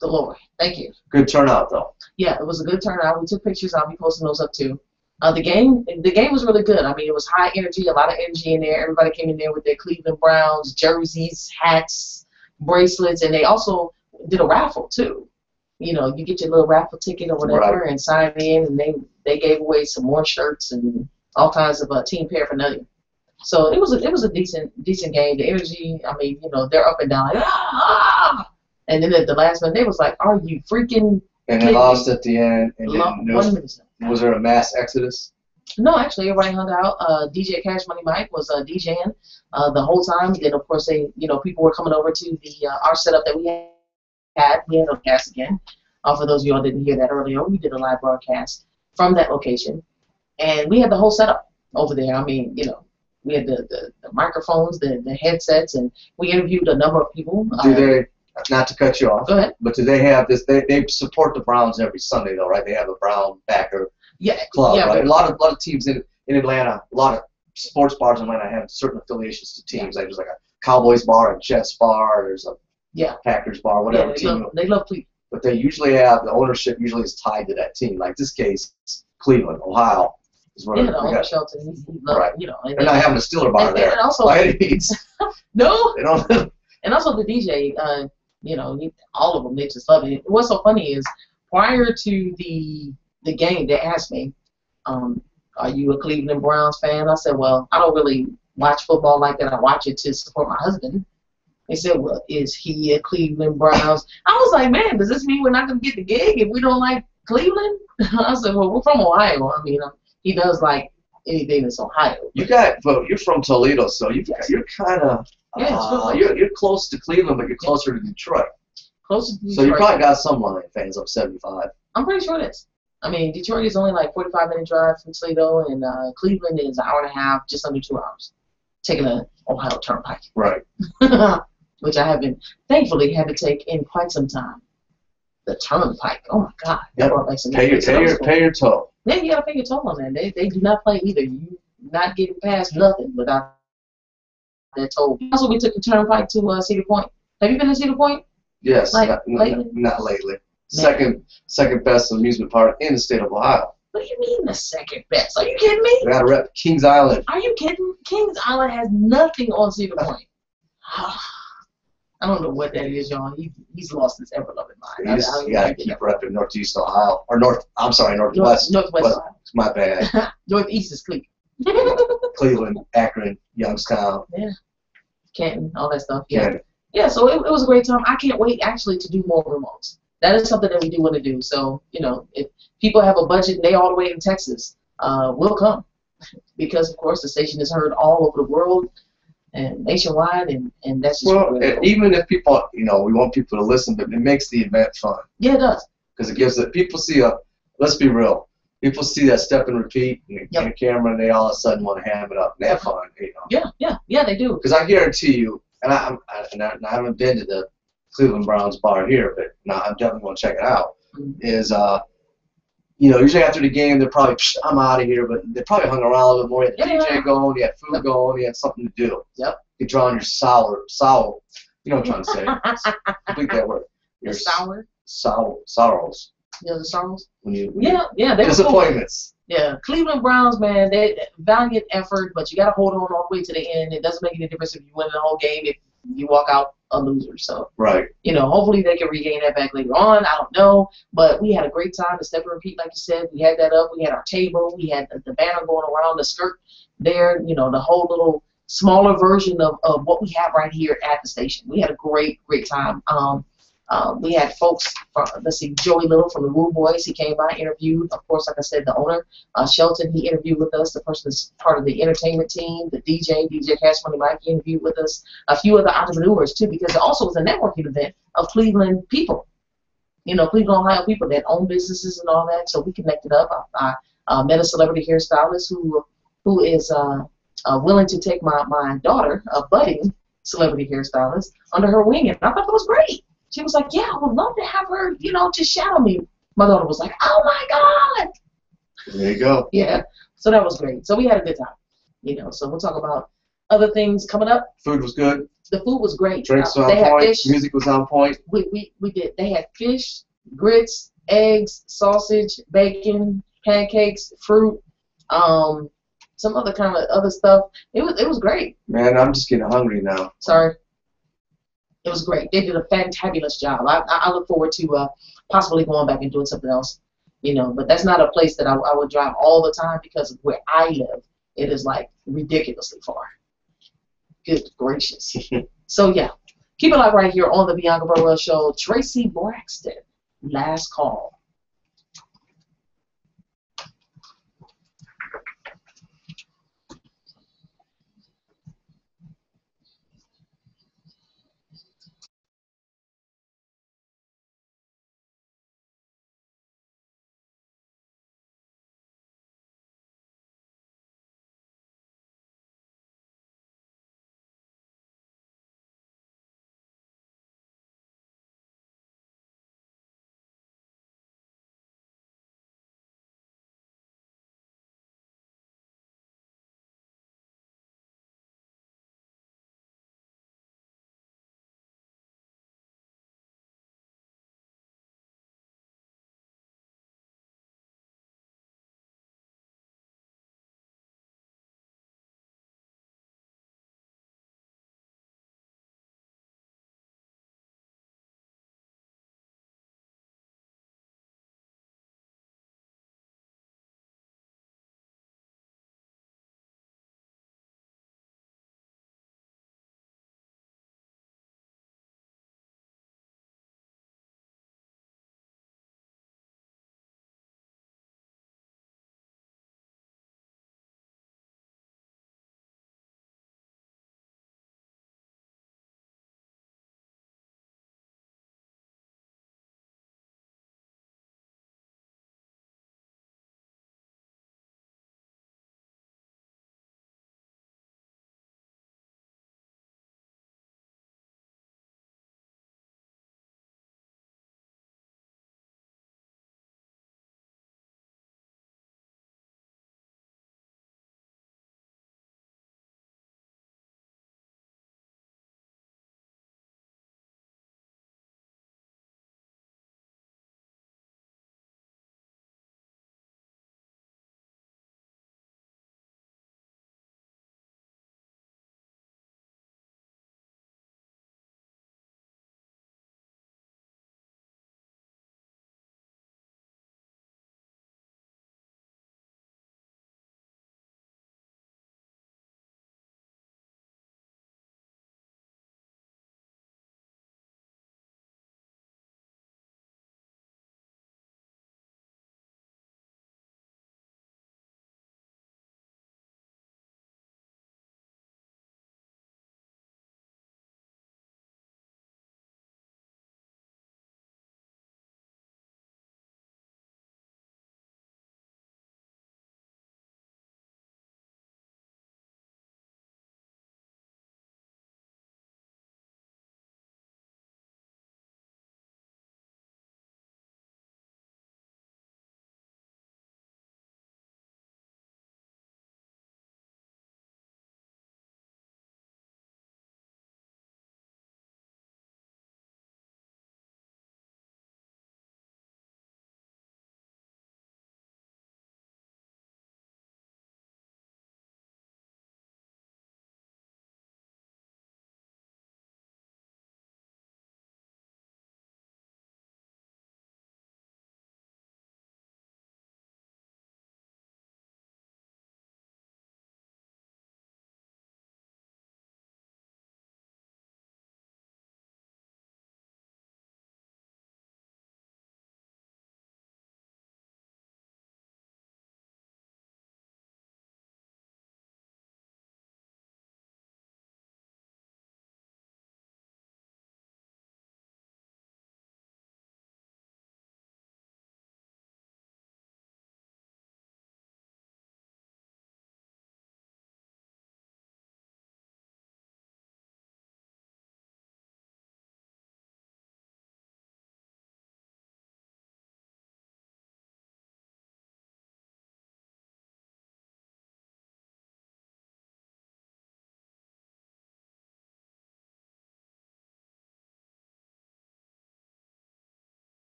galore. Thank you. Good turnout, though. Yeah, it was a good turnout. We took pictures. I'll be posting those up too. The game was really good. I mean, it was high energy, a lot of energy in there. Everybody came in there with their Cleveland Browns jerseys, hats, bracelets, and they also did a raffle too. You get your little raffle ticket or whatever and sign in, and they gave away some more shirts and all kinds of team paraphernalia. So it was a decent game. The energy, I mean, they're up and down like and then at the last minute they was like, "Are you freaking?" And they lost at the end. And then was there a mass exodus? No, actually, everybody hung out. DJ Cash Money Mike was DJing the whole time. Then, of course, people were coming over to our setup that we had. We had a cast again. For those of y'all didn't hear that earlier, we did a live broadcast from that location, and we had the whole setup over there. I mean, we had the microphones, the headsets, and we interviewed a number of people. Do they? Not to cut you off. Go ahead. But do they have this? They support the Browns every Sunday, though, right? They have a Brown backer club, right? A lot of teams in Atlanta, a lot of sports bars in Atlanta have certain affiliations to teams. Like there's like a Cowboys bar, a Jets bar. There's a Yeah. Packers bar, whatever team. They love Cleveland. But they usually have, the ownership usually is tied to that team. Like this case, Cleveland, Ohio is where the owner Shelton, he loved, right. And they're not having a Steeler bar there. And also, by any means. No. They don't. And also the DJ, all of them, they just love it. What's so funny is prior to the game, they asked me, are you a Cleveland Browns fan? I said, well, I don't really watch football like that. I watch it to support my husband. They said, well, is he a Cleveland Browns? I was like, man, does this mean we're not going to get the gig if we don't like Cleveland? I said, well, we're from Ohio. I mean, he does like anything that's Ohio. But you're from Toledo, so you're kind of, you're close to Cleveland, but you're closer to Detroit. Closer to Detroit. So you probably got some Lion fans up 75. I'm pretty sure it is. I mean, Detroit is only like 45-minute drive from Toledo, and Cleveland is an hour and a half, just under 2 hours, taking an Ohio Turnpike. Right. Which I thankfully haven't taken in quite some time. The Turnpike. Oh my God. Yep. Pay your toll. Yeah, you gotta pay your toll on that. They do not play either. You not getting past nothing without that toll. Also, we took the Turnpike to Cedar Point. Have you been to Cedar Point? Yes. Lately? Not lately. Second best amusement park in the state of Ohio. What do you mean the second best? Are you kidding me? We got to rep Kings Island. Are you kidding? Kings Island has nothing on Cedar Point. I don't know what that is, y'all. He's lost his ever-loving mind. You got to keep repping Northeast Ohio. Or Northwest. Northwest Ohio. My bad. Northeast is Cleveland. Cleveland, Akron, Youngstown. Yeah. Canton, all that stuff. Yeah. Canton. Yeah, so it was a great time. I can't wait, actually, to do more remotes. That is something that we do want to do. So, if people have a budget and they all the way in Texas, we'll come. Because, of course, the station is heard all over the world and nationwide, and that's just really cool. Even if people, we want people to listen, but it makes the event fun. Yeah, it does. Because it gives people see let's be real, people see that step and repeat and the camera, and they all of a sudden want to ham it up and have fun. Yeah, they do. Because I guarantee you, and I haven't been to the Cleveland Browns bar here, but I'm definitely going to check it out. Is usually after the game, they're probably, I'm out of here, but they probably hung around a little bit more. You had the DJ going, you had food going, you had something to do. Yep. You draw on your sour, you know what I'm trying to say. Complete that word. Your sorrows. Yeah, the sorrows. They Cool. disappointments. Yeah, Cleveland Browns, man, they valiant effort, but you got to hold on all the way to the end. It doesn't make any difference if you win the whole game if you walk out a loser. So, right. Hopefully they can regain that back later on. I don't know, but we had a great time. The step and repeat, like you said, we had that up. We had our table. We had the banner going around, the skirt there. The whole little smaller version of what we have right here at the station. We had a great time. We had folks, Joey Little from the Woo Boys. He came by, interviewed. Of course, like I said, the owner, Shelton, he interviewed with us. The person that's part of the entertainment team, the DJ Cash Money Mike, he interviewed with us. A few other entrepreneurs, too, because it also was a networking event of Cleveland people. Cleveland, Ohio people that own businesses and all that. So we connected up. I met a celebrity hairstylist who is willing to take my daughter, a budding celebrity hairstylist, under her wing. And I thought that was great. She was like, yeah, I would love to have her, just shadow me. My daughter was like, oh, my God. There you go. Yeah. So that was great. So we had a good time. So we'll talk about other things coming up. Food was good. The food was great. Drinks on point. Fish. Music was on point. We did. They had fish, grits, eggs, sausage, bacon, pancakes, fruit, some other kind of other stuff. It was great. Man, I'm just getting hungry now. Sorry. It was great. They did a fantabulous job. I look forward to possibly going back and doing something else, But that's not a place that I would drive all the time because of where I live. It is like ridiculously far. Good gracious. So yeah, keep it locked right here on the Bianca Burwell Show. Tracy Braxton, last call.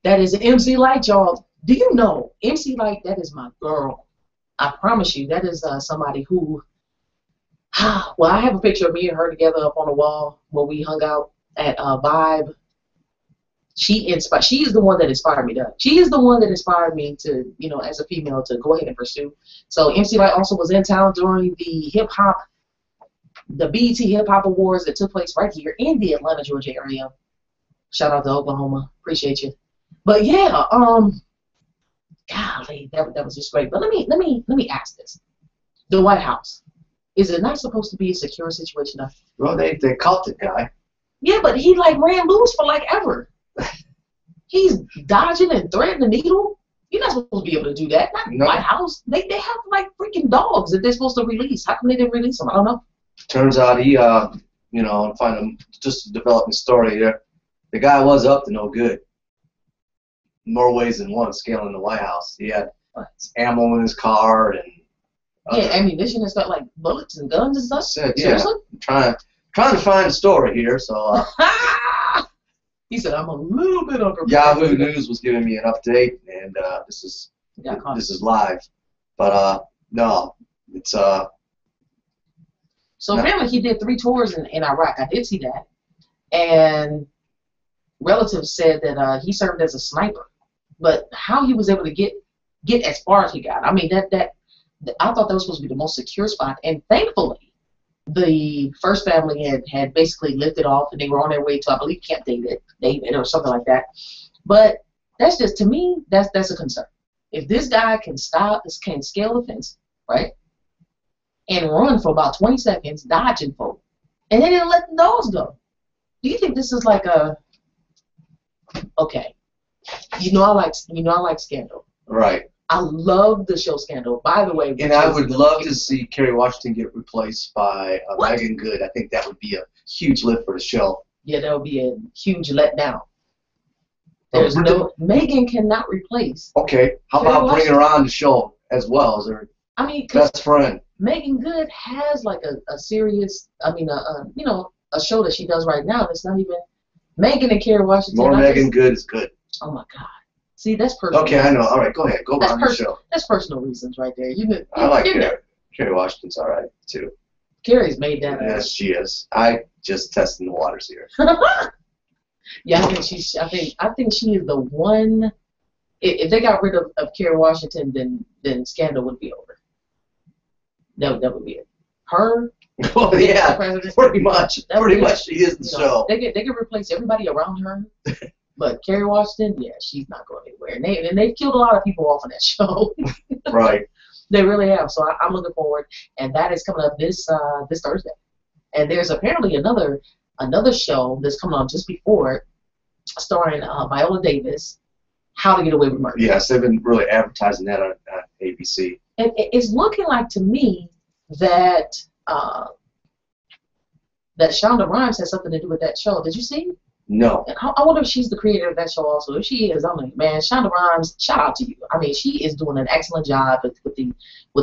That is MC Light, y'all. Do you know MC Light? That is my girl. I promise you, that is somebody who. Well, I have a picture of me and her together up on the wall when we hung out at Vibe. She is the one that inspired me to. She is the one that inspired me to, you know, as a female, to go ahead and pursue. So MC Light also was in town during the BET Hip Hop Awards that took place right here in the Atlanta, Georgia area. Shout out to Oklahoma, appreciate you. But yeah, golly, that was just great. But let me ask this: the White House, is it not supposed to be a secure situation? Well, they caught the guy. Yeah, but he like ran loose for like ever. He's dodging and threading the needle. You're not supposed to be able to do that. Not No. White House. They have like freaking dogs that they're supposed to release. How come they didn't release them? I don't know. Turns out he, you know, just a developing story here. The guy was up to no good. More ways than one, scaling the White House. He had ammo in his car and Ammunition and stuff, like bullets and guns and stuff. said, yeah, Seriously? trying to find a story here. So He said, I'm a little bit unprepared. Yahoo News was giving me an update, and this is live. But no, it's So apparently he did 3 tours in Iraq. I did see that, and relatives said that he served as a sniper. But how he was able to get as far as he got, I mean, that I thought that was supposed to be the most secure spot. And thankfully, the first family had basically lifted off, and they were on their way to, I believe, Camp David or something like that. But that's just, to me, that's a concern. If this guy can scale the fence, right, and run for about 20 seconds, dodging folk, and then let the dogs go, do you think this is like a okay? You know I like Scandal. right. I love the show Scandal. By the way, And I would love to see Kerry Washington get replaced by Megan Good. I think that would be a huge lift for the show. Yeah, that would be a huge letdown. There's no Megan cannot replace. Okay, how Kerry about bringing her on the show as well as her best friend? Megan Good has like a serious, you know, a show that she does right now. It's not even Megan and Kerry Washington. More Megan Good is good. Oh my God. See, that's personal. Okay, I know. All right, go ahead. Go on the show. That's personal reasons right there. I like Kerry. Kerry Washington's all right too. Kerry's made that. Yes, she is. I just testing the waters here. Yeah, I think she is the one. If they got rid of Kerry Washington, then Scandal would be over. That would be it. Her. Well, yeah, pretty much. Pretty much, she is the show. They could replace everybody around her, but Kerry Washington, yeah, she's not going anywhere. And they've killed a lot of people off of that show. Right. They really have. So I'm looking forward, and that is coming up this Thursday. And there's apparently another show that's coming on just before it, starring Viola Davis, How to Get Away with Murder. Yes, they've been really advertising that on ABC. And it's looking like to me that that Shonda Rhimes has something to do with that show. Did you see? No. I wonder if she's the creator of that show also. If she is, I'm like, man, Shonda Rhimes, shout out to you. I mean, she is doing an excellent job with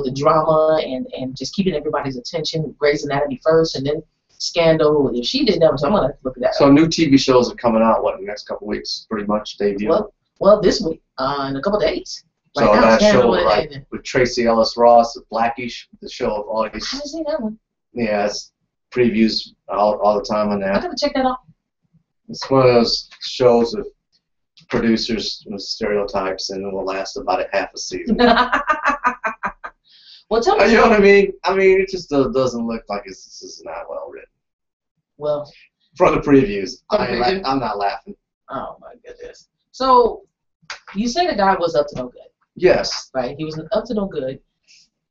the drama and just keeping everybody's attention. Grey's Anatomy first, and then Scandal. If she did that, so I'm gonna have to look at that. So new TV shows are coming out. What, in the next couple weeks? Pretty much debut. Well, this week, in a couple days. So right now, that Scandal show with Tracy Ellis Ross, Blackish, the show of all these. I haven't seen that one. Yeah, it's previews all the time on I that. gotta check that out. It's one of those shows of producers with stereotypes, and it will last about a half a season. Well, tell me. You know what I mean? I mean, it just doesn't look like this is not well written. Well. From the previews, Preview? I'm not laughing. Oh my goodness. So, you say the guy was up to no good. Yes. Right? He was up to no good.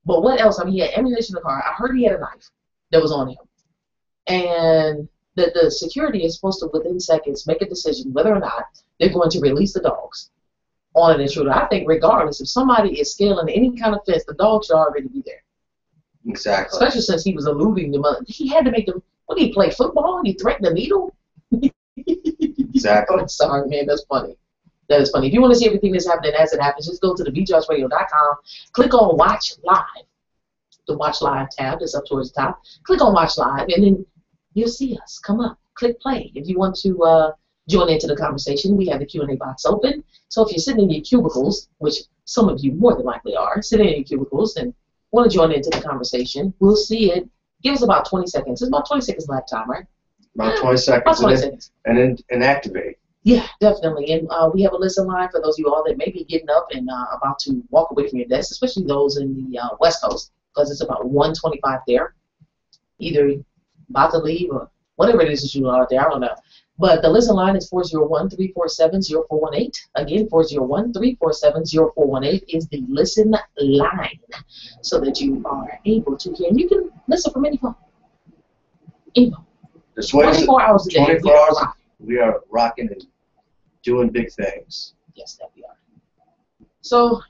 But what else? I mean, he had ammunition in the car. I heard he had a knife that was on him. And the security is supposed to, within seconds, make a decision whether or not they're going to release the dogs on an intruder. I think regardless, if somebody is scaling any kind of fence, the dog should already be there. Exactly. Especially since he was eluding them. He had to make them. What, did he play football and he threatened the needle? Exactly. I'm sorry, man. That's funny. That is funny. If you want to see everything that's happening as it happens, just go to TheBeatDropsRadio.com, click on Watch Live, the Watch Live tab that's up towards the top. Click on Watch Live, and then you'll see us. Come up, click play. If you want to join into the conversation, we have the Q&A box open. So if you're sitting in your cubicles, which some of you more than likely are, sitting in your cubicles and want to join into the conversation, we'll see it. Give us about 20 seconds. It's about 20 seconds left time, right? About 20 seconds. About 20 seconds. And then activate. Yeah, definitely. And we have a listen line for those of you all that may be getting up and about to walk away from your desk, especially those in the West Coast, because it's about 1:25 there. Either about to leave or whatever it is that you are out there, I don't know. But the listen line is 401-347-0418. Again, 401-347-0418 is the listen line, so that you are able to hear. And you can listen from any phone. Any phone. 24 hours a day. 24 hours. We are rocking and doing big things. Yes, that we are. So,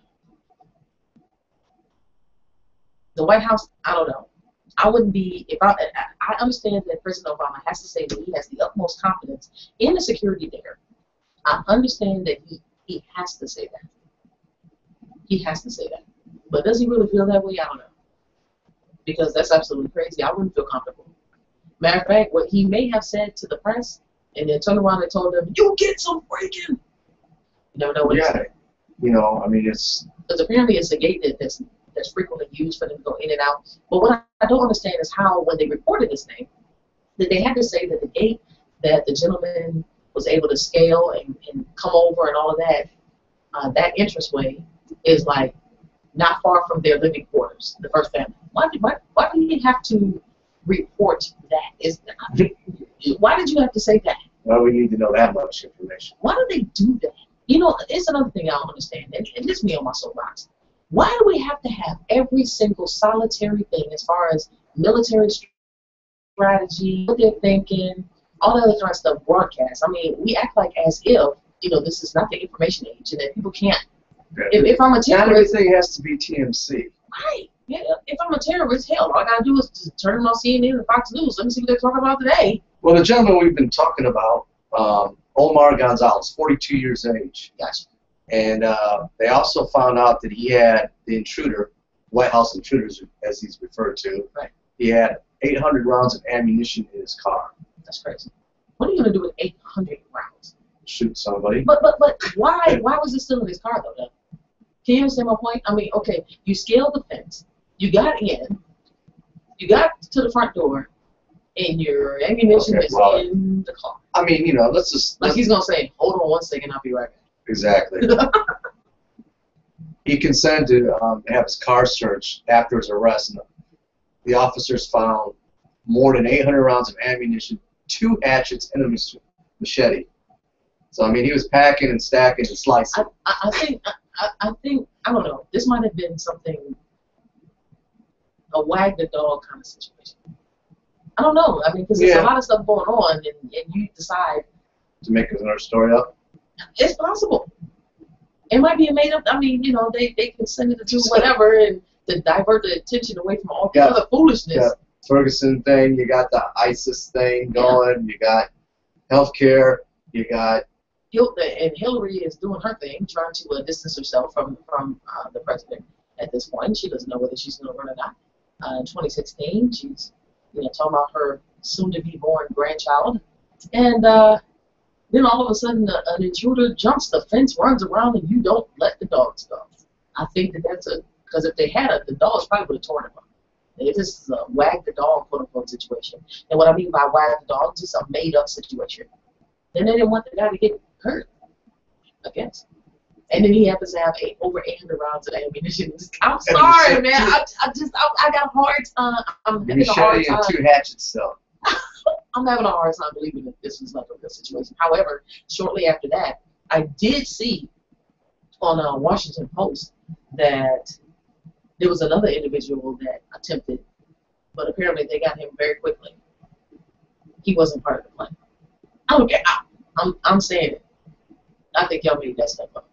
the White House, I don't know. I wouldn't be, if I understand that President Obama has to say that he has the utmost confidence in the security there. I understand that he has to say that. He has to say that. But does he really feel that way? I don't know. Because that's absolutely crazy. I wouldn't feel comfortable. Matter of fact, what he may have said to the press and then turned around and told them, "You get some breaking." You never know what he said. You know, I mean, it's... Because apparently it's a gate that's frequently used for them to go in and out. But what I don't understand is how, when they reported this thing, that they had to say that the gate that the gentleman was able to scale and come over and all of that, that entranceway is like not far from their living quarters, the first family. Why do you have to report that? Why did you have to say that? Well, we need to know that much information. Why do they do that? You know, it's another thing I don't understand, and this is me on my soapbox. Why do we have to have every single solitary thing as far as military strategy, what they're thinking, all that other kind of stuff broadcast? I mean, we act like as if, you know, this is not the information age and that people can't. If I'm a terrorist, not everything has to be TMC. Right. Yeah. If I'm a terrorist, hell, all I gotta do is just turn on CNN and Fox News. Let me see what they're talking about today. Well, the gentleman we've been talking about, Omar Gonzalez, 42 years of age. Gotcha. And they also found out that he had the intruder, White House intruders, as he's referred to. Right. He had 800 rounds of ammunition in his car. That's crazy. What are you gonna do with 800 rounds? Shoot somebody. But why was it still in his car though? Can you understand my point? I mean, okay, you scaled the fence, you got in, you got to the front door, and your ammunition is in the car. I mean, you know, let's just... He's going to say, hold on one second, I'll be right back. Exactly. He consented to have his car searched after his arrest, and the officers found more than 800 rounds of ammunition, 2 hatchets, and a machete. So, I mean, he was packing and stacking and slicing. I think, I don't know, this might have been something, a wag the dog kind of situation. I don't know. I mean, because there's a lot of stuff going on, and you decide to make another story up. It's possible. It might be a made up. I mean, you know, they consented to do whatever and to divert the attention away from all the other foolishness. Yeah. Ferguson thing. You got the ISIS thing going. You got healthcare. You got. And Hillary is doing her thing, trying to distance herself from the president at this point. She doesn't know whether she's going to run or not. In 2016, she's talking about her soon-to-be-born grandchild, and then all of a sudden an intruder jumps the fence, runs around, and you don't let the dogs go. I think that's because if they had the dogs probably would have torn him up. This is a wag the dog quote-unquote situation. And what I mean by wag the dog, just a made-up situation. Then they didn't want the guy to get hurt, I guess. And then he happens to have over 800 rounds of ammunition. I'm sorry, man. I got a hard time. I'm having a hard time. And 2 hatchets still. I'm having a hard time believing that this was like a real situation. However, shortly after that, I did see on Washington Post that there was another individual that attempted, but apparently they got him very quickly. He wasn't part of the plan. I don't care. I'm saying it. I think y'all made that stuff up.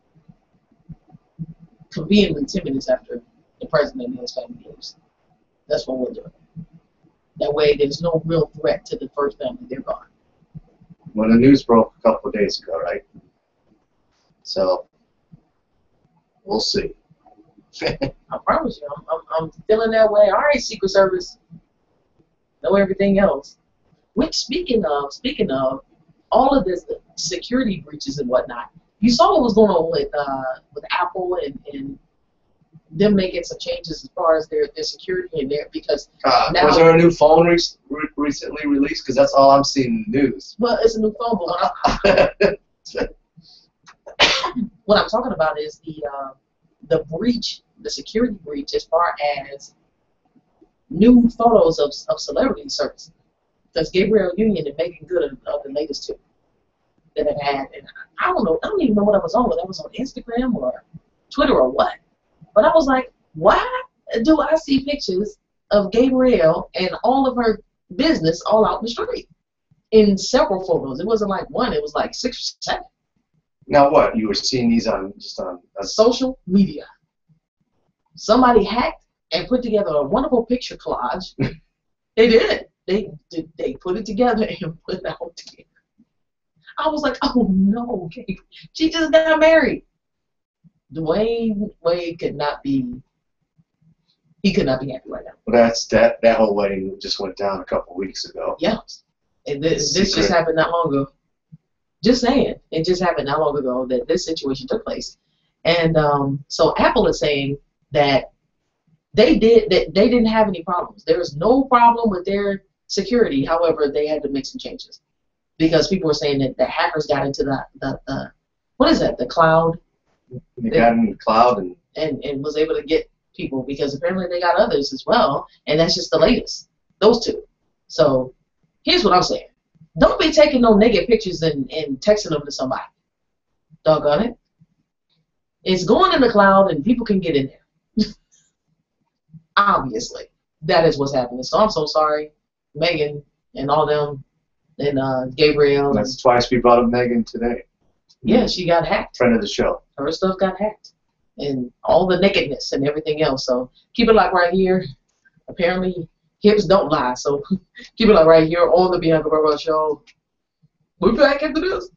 Conveniently 10 minutes after the president and his family leaves. That's what we're doing. That way there's no real threat to the first family. They're gone. Well, the news broke a couple of days ago, right? So, we'll see. I promise you, I'm feeling that way. All right, Secret Service, know everything else. Which speaking of all of this security breaches and whatnot, you saw what was going on with Apple and them making some changes as far as their security in there because now, was there a new phone recently released? Because that's all I'm seeing in the news. Well, it's a new phone, but what I'm talking about is the breach, the security breach, as far as new photos of celebrities surfacing. Because Gabrielle Union and Megan Good are the latest two that have had, and I don't even know what I was on, whether I was on Instagram or Twitter or what. But I was like, why do I see pictures of Gabrielle and all of her business all out in the street in several photos? It wasn't like one, it was like 6 or 7. Now what? You were seeing these on Social media. Somebody hacked and put together a wonderful picture collage. They did. They put it together and put it out there. I was like, oh no, she just got married. Dwayne Wade could not be happy right now. Well, that whole wedding just went down a couple weeks ago. Yeah. And this just happened not long ago. Just saying, it just happened not long ago that this situation took place. And so Apple is saying that they didn't have any problems. There was no problem with their security. However, they had to make some changes because people were saying that the hackers got into the what is that? The cloud. They got in the cloud and was able to get people because apparently they got others as well, and that's just the latest. Those two. So here's what I'm saying. Don't be taking no naked pictures and texting them to somebody. Doggone it. It's going in the cloud and people can get in there. Obviously. That is what's happening. So I'm so sorry, Megan and all them and Gabrielle. That's twice we brought up Megan today. Yeah, she got hacked. Friend of the show. Her stuff got hacked. And all the nakedness and everything else. So keep it like right here. Apparently hips don't lie. So keep it like right here on the Bianca Burwell Show. We're back into this.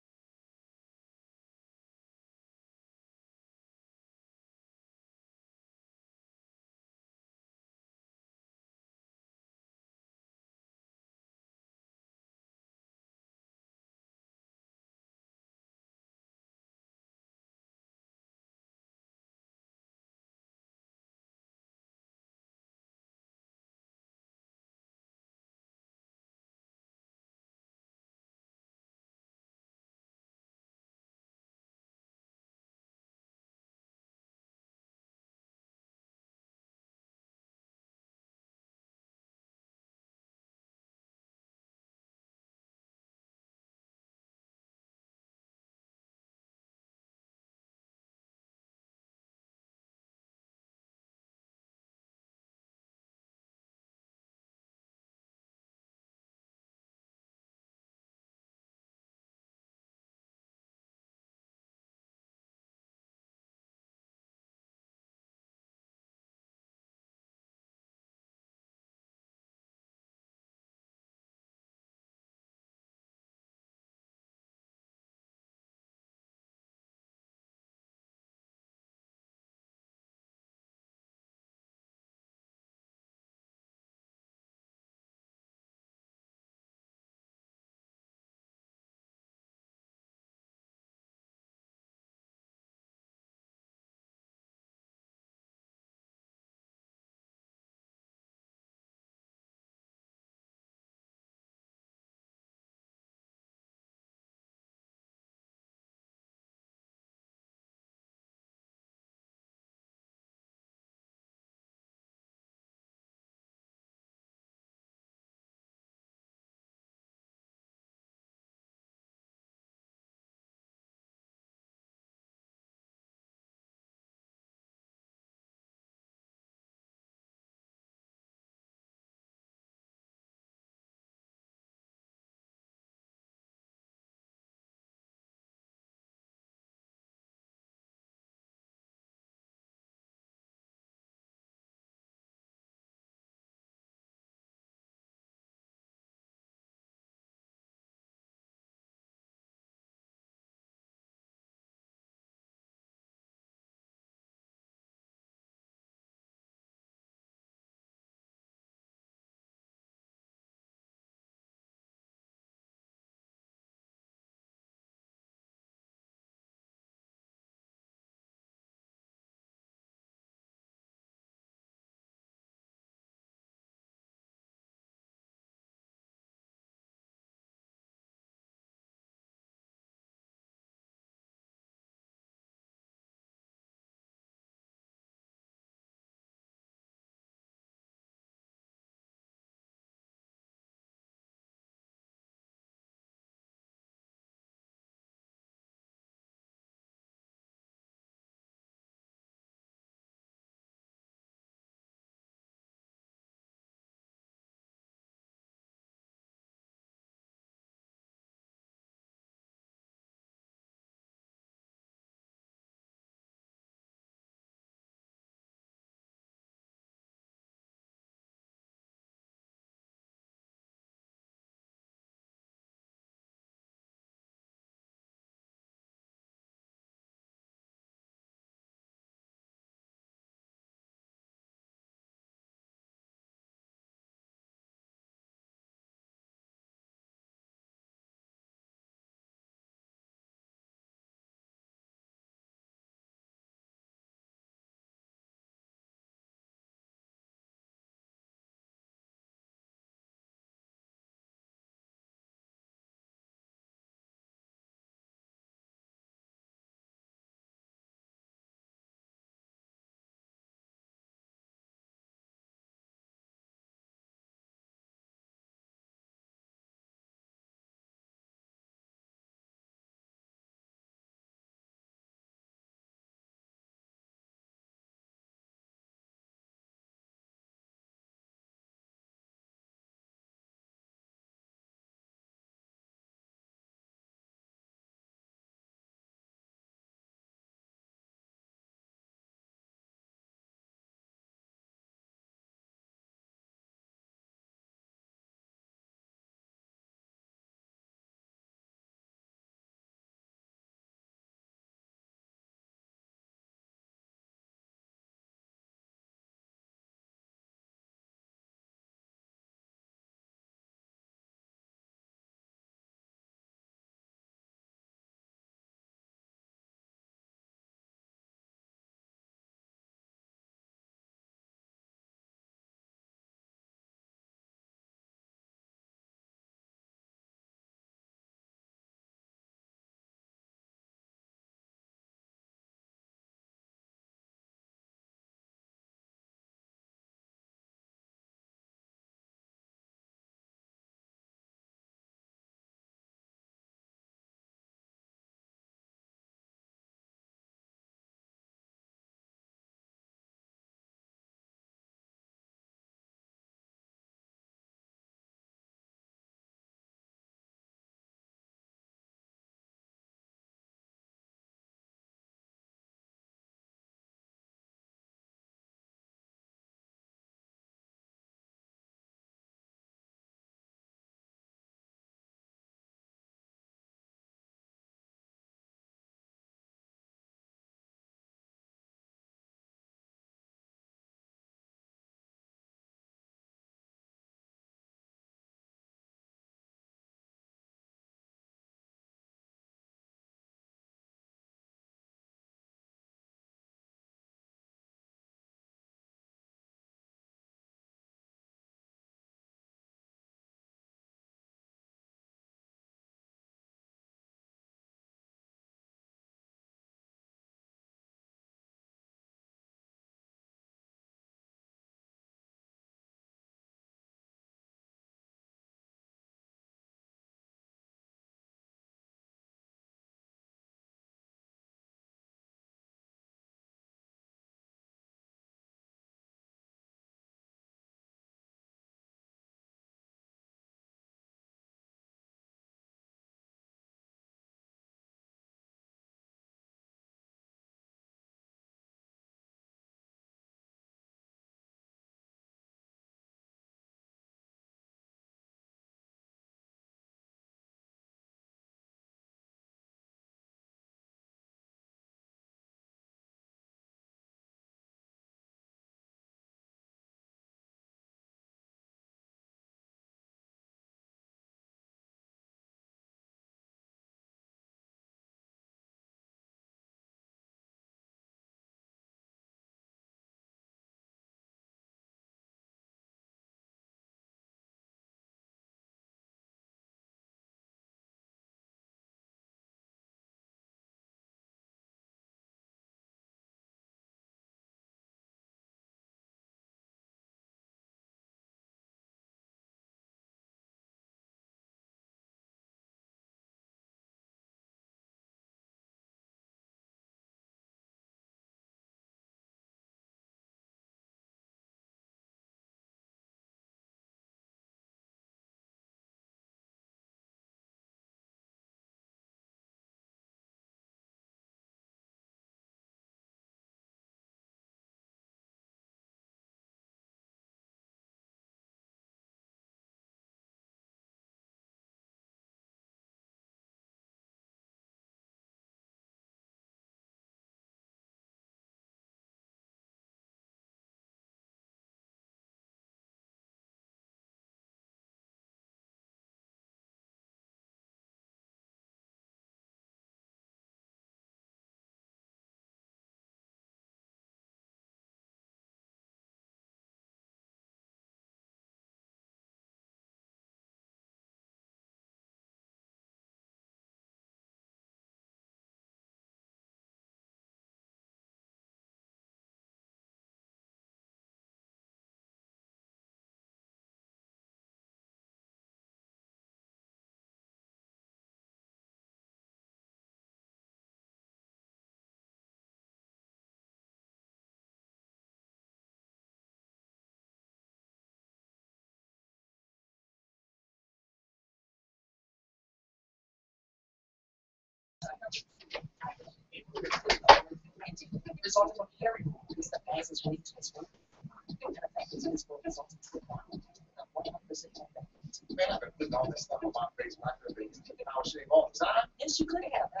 Man, I've been putting all this stuff on my face. I could have been using an hour shave all the time. Yes, you could have. I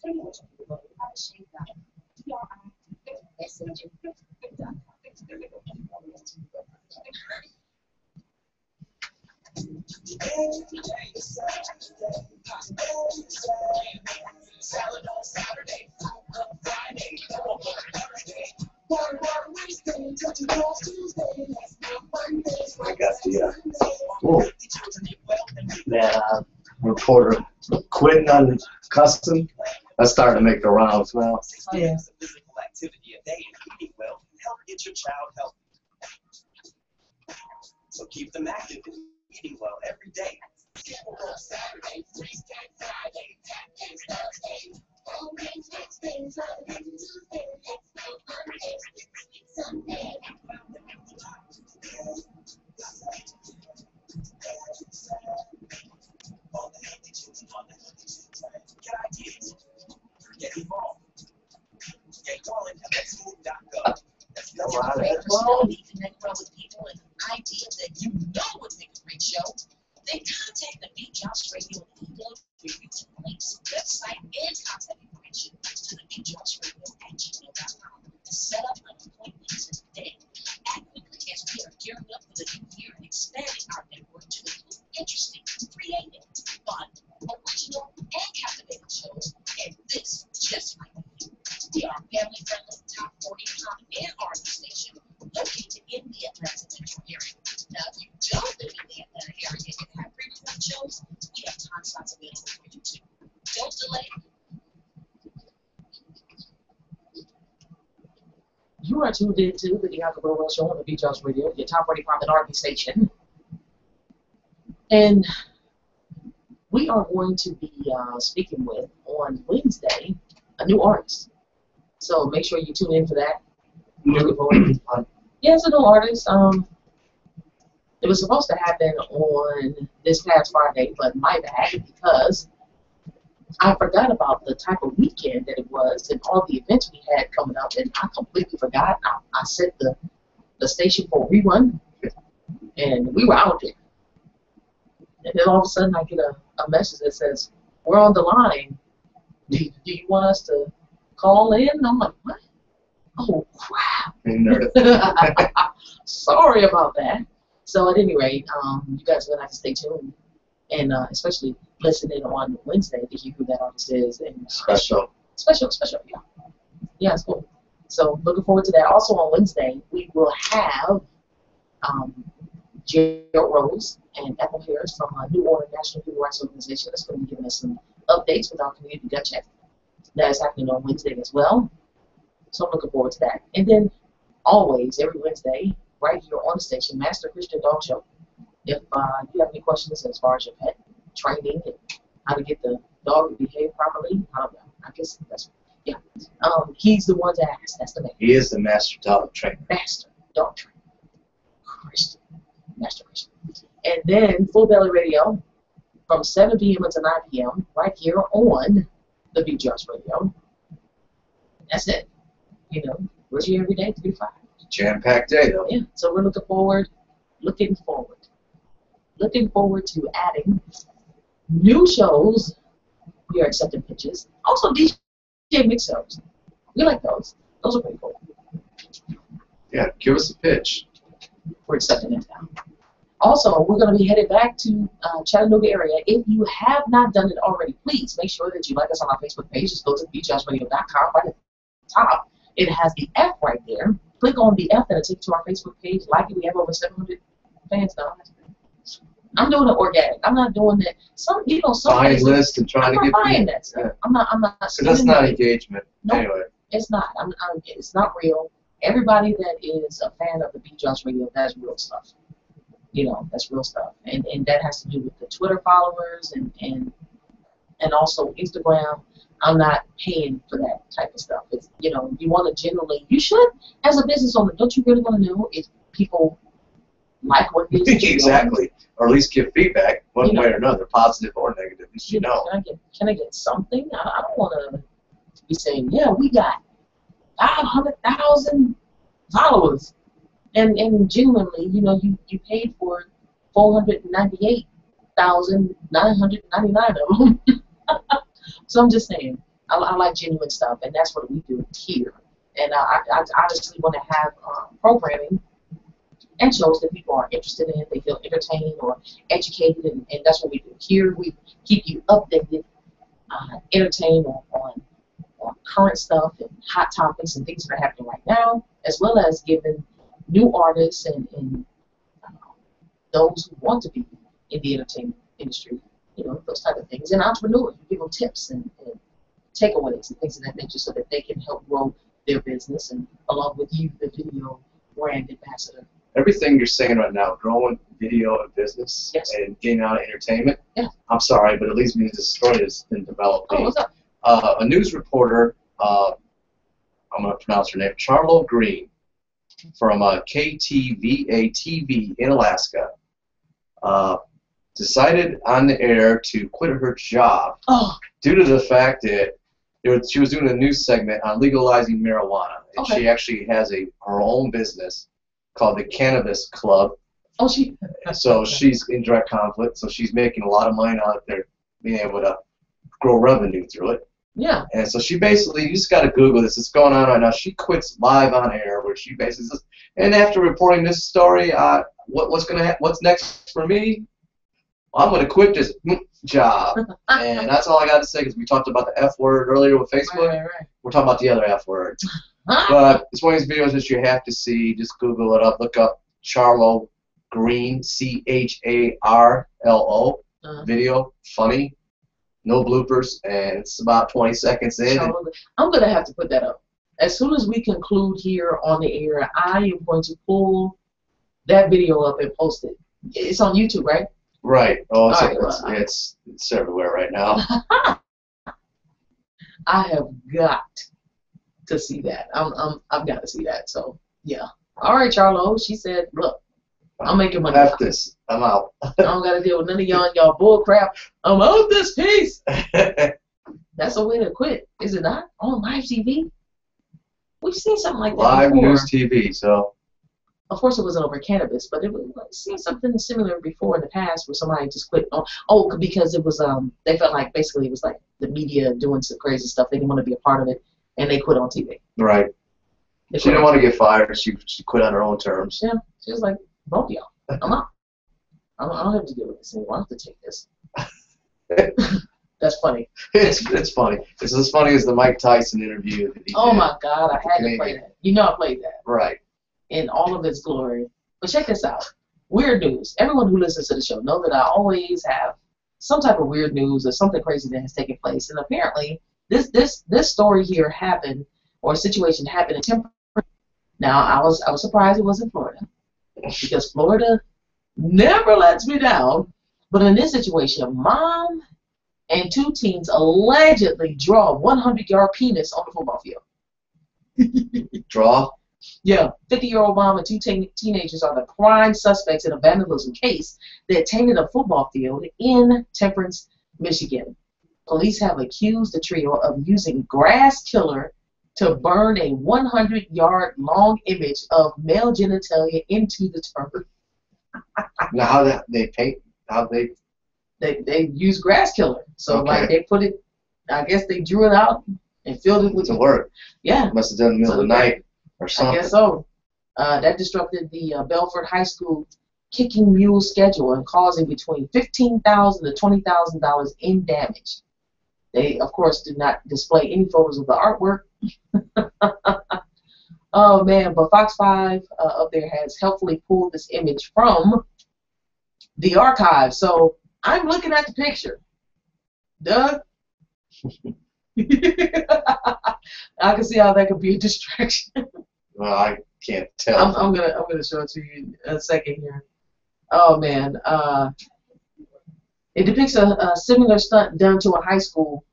tell you what you could have done. I shaved out. DRI-messenger.com. Salad on Saturday, Friday, I got the reporter quitting on custom. That's starting to make the rounds now. Oh, yeah. Physical activity a day and eating well can help get your child healthy. So keep them active and eating well every day. Saturday, Tuesday, Friday, Thursday. All the healthy children on the healthy children. Get ideas. Get involved. Get calling mxfood.gov. That's Well, connect well with people and ideas that you know would make a great show. Then contact the Beat Drops Radio and email for recent links, website, and contact information to TheBeatDropsRadio@gmail.com to set up an appointment today. Act quickly as we are gearing up for the new year and expanding our network to include interesting, creative, fun, original, and captivating shows. And this just might be you. We are a family-friendly, top 40 pop and R&B station located in the Atlanta metro area. Now, if you don't live in the Atlanta area and have pre-recorded shows, we have time slots available for you too. Don't delay. You are tuned in to the Bianca Burwell Show on the Beat Drops Radio, your top 40 pop and R&B station. And we are going to be speaking with, on Wednesday, a new artist. So make sure you tune in for that. Looking forward. Yeah, it's a new artist. It was supposed to happen on this past Friday, but my bad, because I forgot about the type of weekend that it was and all the events we had coming up, and I completely forgot. I set the station for a rerun, and we were out there. And then all of a sudden I get a message that says, "We're on the line. Do you want us to call in?" And I'm like, "What? Oh, crap." Sorry about that. So at any rate, you guys are going to have to stay tuned. And especially listen in on Wednesday to hear who that artist is. And special, yeah. Yeah, it's cool. So looking forward to that. Also on Wednesday, we will have Gerald Rose and Ethel Harris from New Order National Human Rights Organization. That's going to be giving us some updates with our community gut check. That is happening on Wednesday as well. So I'm looking forward to that. And then always, every Wednesday, right here on the station, Master Christian Dog Show. If you have any questions as far as your pet training and how to get the dog to behave properly, I don't know. I guess that's, yeah. He's the one to ask. That's the man. He is the master dog trainer. Master dog trainer. Christian. Master Christian. And then Full Belly Radio from 7 p.m. until 9 p.m. right here on the Beat Drops Radio. That's it. You know, we're here every day, 3 to 5. Jam-packed day, though. Yeah, so we're looking forward to adding new shows. We are accepting pitches. Also, DJ mix shows. We like those. Those are pretty cool. Yeah, give us a pitch. We're accepting it now. Also, we're going to be headed back to Chattanooga area. If you have not done it already, please make sure that you like us on our Facebook page. Just go to TheBeatDropsRadio.com. Right at the top, it has the F right there. Click on the F that'll take you to our Facebook page. Like it, we have over 700 fans now. I'm doing it organic. I'm not doing that. Some buying list and trying to get buying that stuff. Yeah. I'm not. That's not engagement. Nope. Anyway. It's not. It's not real. Everybody that is a fan of the Beat Drops Radio, that's real stuff. You know, that's real stuff. And that has to do with the Twitter followers and also Instagram. I'm not paying for that type of stuff. It's, you know, you want to generally, you should, as a business owner, don't you really want to know if people like what it is that you're doing. Exactly. Or at least give feedback one way or another, positive or negative. At least you know. Can I get something? I don't want to be saying, yeah, we got 500,000 followers, and genuinely, you know, you paid for 498,999 of them. So I'm just saying, I like genuine stuff, and that's what we do here. And I honestly want to have programming and shows that people are interested in, they feel entertained or educated, and that's what we do. Here we keep you updated, entertained on current stuff and hot topics and things that are happening right now, as well as giving new artists and those who want to be in the entertainment industry, you know, those type of things. And entrepreneurs, we give them tips and takeaways and things of that nature so that they can help grow their business, and along with you, the video brand ambassador. Everything you're saying right now, growing video and business and getting out of entertainment, I'm sorry, but it leads me to this story that's been developing. Oh, what's up? A news reporter, I'm going to pronounce her name, Charlo Green, from KTVA-TV in Alaska, decided on the air to quit her job due to the fact that she was doing a news segment on legalizing marijuana. And she actually has her own business called the Cannabis Club. Oh, So she's in direct conflict, so she's making a lot of money out there being able to grow revenue through it. Yeah. And so she basically, you just got to Google this. It's going on right now. She quits live on air, where she basically says, and after reporting this story, what's next for me? Well, I'm going to quit this job. And that's all I got to say, because we talked about the F word earlier with Facebook. Right. We're talking about the other F word. But it's one of these videos that you have to see. Just Google it up. Look up Charlo Green, CHARLO video. Funny. No bloopers, and it's about 20 seconds in. I'm going to have to put that up. As soon as we conclude here on the air, I am going to pull that video up and post it. It's on YouTube, right? Right. Oh, it's everywhere right now. I have got to see that. I've got to see that. So, yeah. All right, Charlo. She said, look, I'm making money. F this. I'm out. I don't got to deal with none of y'all bull crap. I'm out this piece. That's a way to quit, is it not? On live TV? We've seen something like that live before. News TV, so. Of course, it wasn't over cannabis, but we've seen something similar before in the past where somebody just quit. Because it was they felt like basically it was like the media doing some crazy stuff. They didn't want to be a part of it, and they quit on TV. Right. She didn't want to get fired. She quit on her own terms. Yeah. She was like, both of y'all, I'm out. I don't have to deal with this anymore. I have to take this. That's funny. It's funny. It's as funny as the Mike Tyson interview that he did. My God, I had to play that. You know I played that. Right. In all of its glory. But check this out. Weird news. Everyone who listens to the show know that I always have some type of weird news or something crazy that has taken place. And apparently, this story here happened, or a situation happened in Tempe. Now, I was surprised it was in Florida, because Florida never lets me down. But in this situation, mom and two teens allegedly draw a 100-yard penis on the football field. Draw? Yeah, 50-year-old mom and two teenagers are the prime suspects in a vandalism case that tainted a football field in Temperance, Michigan. Police have accused the trio of using grass killer to burn a 100-yard long image of male genitalia into the turf. Now, how they paint? How they use grass killer. So like they put it. I guess they drew it out and filled it with to work. Yeah. Must have done in the middle of the night or something. I guess so. That disrupted the Belford High School kicking mule schedule and causing between $15,000 to $20,000 in damage. They, of course, did not display any photos of the artwork. Oh, man, but Fox 5 up there has helpfully pulled this image from the archive. So I'm looking at the picture. Doug? I can see how that could be a distraction. Well, I can't tell. I'm gonna show it to you in a second here. Oh, man. It depicts a similar stunt done to a high school.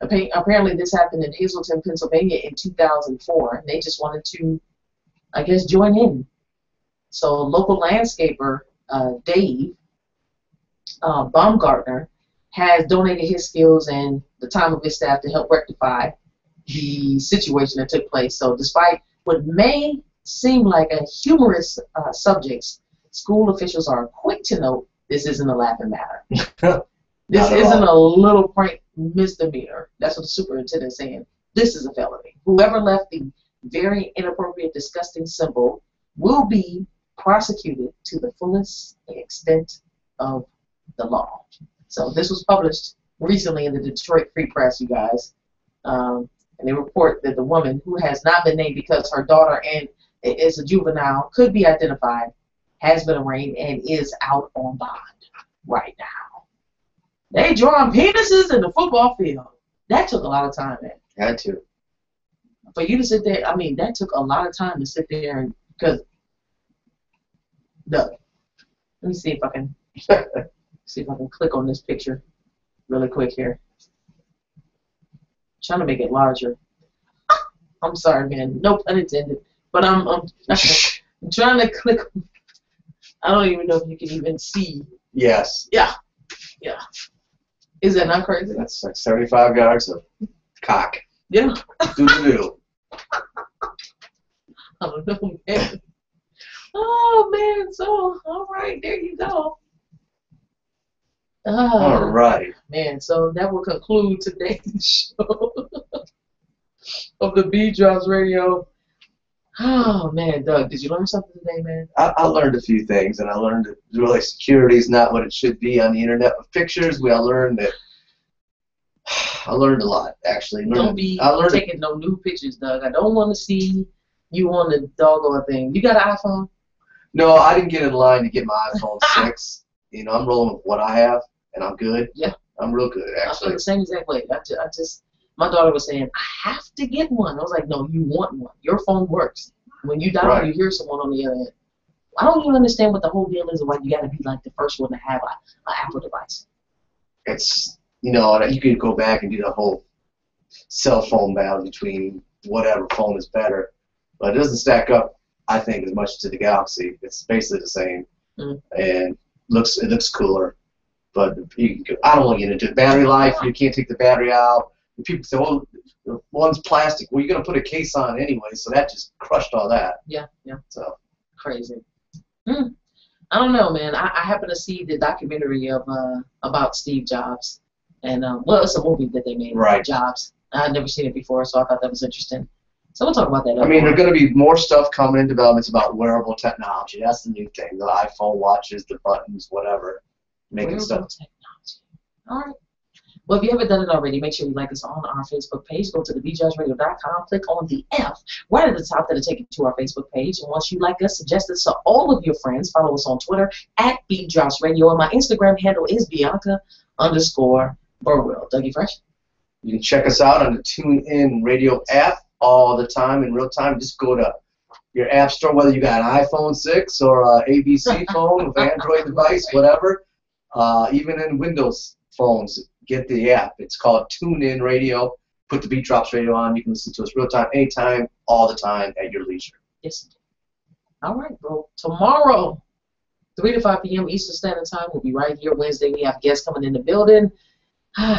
Apparently this happened in Hazleton, Pennsylvania in 2004. And they just wanted to, I guess, join in So local landscaper Dave Baumgartner has donated his skills and the time of his staff to help rectify the situation that took place. So despite what may seem like a humorous subjects, school officials are quick to note this isn't a laughing matter. This isn't a little prank misdemeanor. That's what the superintendent is saying. This is a felony. Whoever left the very inappropriate, disgusting symbol will be prosecuted to the fullest extent of the law. So this was published recently in the Detroit Free Press, you guys. And they report that the woman, who has not been named because her daughter and is a juvenile, could be identified, has been arraigned, and is out on bond right now. They drawing penises in the football field. That took a lot of time, man. Had to. For you to sit there, I mean, that took a lot of time to sit there and, because, Doug, let me see if I can click on this picture really quick here. Trying to make it larger. I'm sorry, man. No pun intended. But I'm trying to click. I don't even know if you can even see. Yes. Yeah. Yeah. Is that not crazy? That's like 75 yards of cock. Yeah. Doo-doo-doo. I don't know, man. Oh, man. So, all right. There you go. All right. Man, so that will conclude today's show of the Beat Drops Radio. Oh, man, Doug, did you learn something today, man? I learned a few things, and I learned that really security is not what it should be on the internet with pictures. I learned a lot, actually. Don't be taking no new pictures, Doug. I don't want to see you on the doggone thing. You got an iPhone? No, I didn't get in line to get my iPhone 6. You know, I'm rolling with what I have, and I'm good. Yeah. I'm real good, I feel actually. the same exact way. My daughter was saying, I have to get one. I was like, no, you want one. Your phone works. When you dial, you hear someone on the other end. I don't even understand what the whole deal is and why you got to be like the first one to have an Apple device. It's, you know, you could go back and do the whole cell phone battle between whatever phone is better. But it doesn't stack up, I think, as much to the Galaxy. It's basically the same. And it looks cooler. But I don't want to get into it. Battery life, you can't take the battery out. And people say, well, one's plastic. Well, you're going to put a case on anyway, so that just crushed all that. Yeah, yeah. So crazy. I don't know, man. I happened to see the documentary of about Steve Jobs. And, well, it's a movie that they made about Jobs. I'd never seen it before, so I thought that was interesting. So we'll talk about that. I mean, there's going to be more stuff coming in developments about wearable technology. That's the new thing. The iPhone watches, the buttons, whatever. Making stuff. Technology. All right. Well, if you haven't done it already, make sure you like us on our Facebook page. Go to TheBeatDropsRadio.com, click on the F right at the top. That'll take you to our Facebook page. And once you like us, suggest us to all of your friends. Follow us on Twitter at BeatDropsRadio. And my Instagram handle is Bianca_Burwell. Dougie Fresh. You can check us out on the TuneIn Radio app all the time in real time. Just go to your app store, whether you got an iPhone 6 or an ABC phone with Android device, whatever. Even in Windows phones, get the app. It's called TuneIn Radio. Put the Beat Drops Radio on. You can listen to us real time, anytime, all the time, at your leisure. Yes. All right, bro. Tomorrow, 3 to 5 p.m. Eastern Standard Time. We'll be right here. Wednesday, we have guests coming in the building.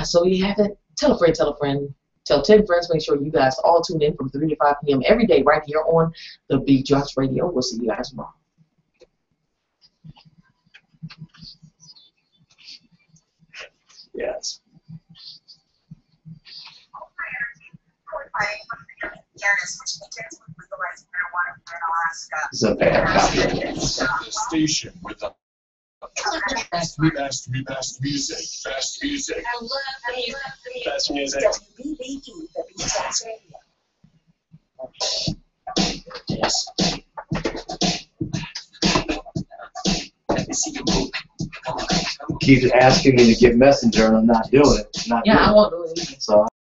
So you have it. Tell a friend, tell a friend. Tell 10 friends. Make sure you guys all tune in from 3 to 5 p.m. every day right here on the Beat Drops Radio. We'll see you guys tomorrow. Yes. It's a bad copy. The station with the best music. Best music. I love the music. Best music. WBBE, the Beat Drops Radio. Yes. Let me see you move. Keeps asking me to get Messenger, and I'm not doing it. Yeah, I won't do it.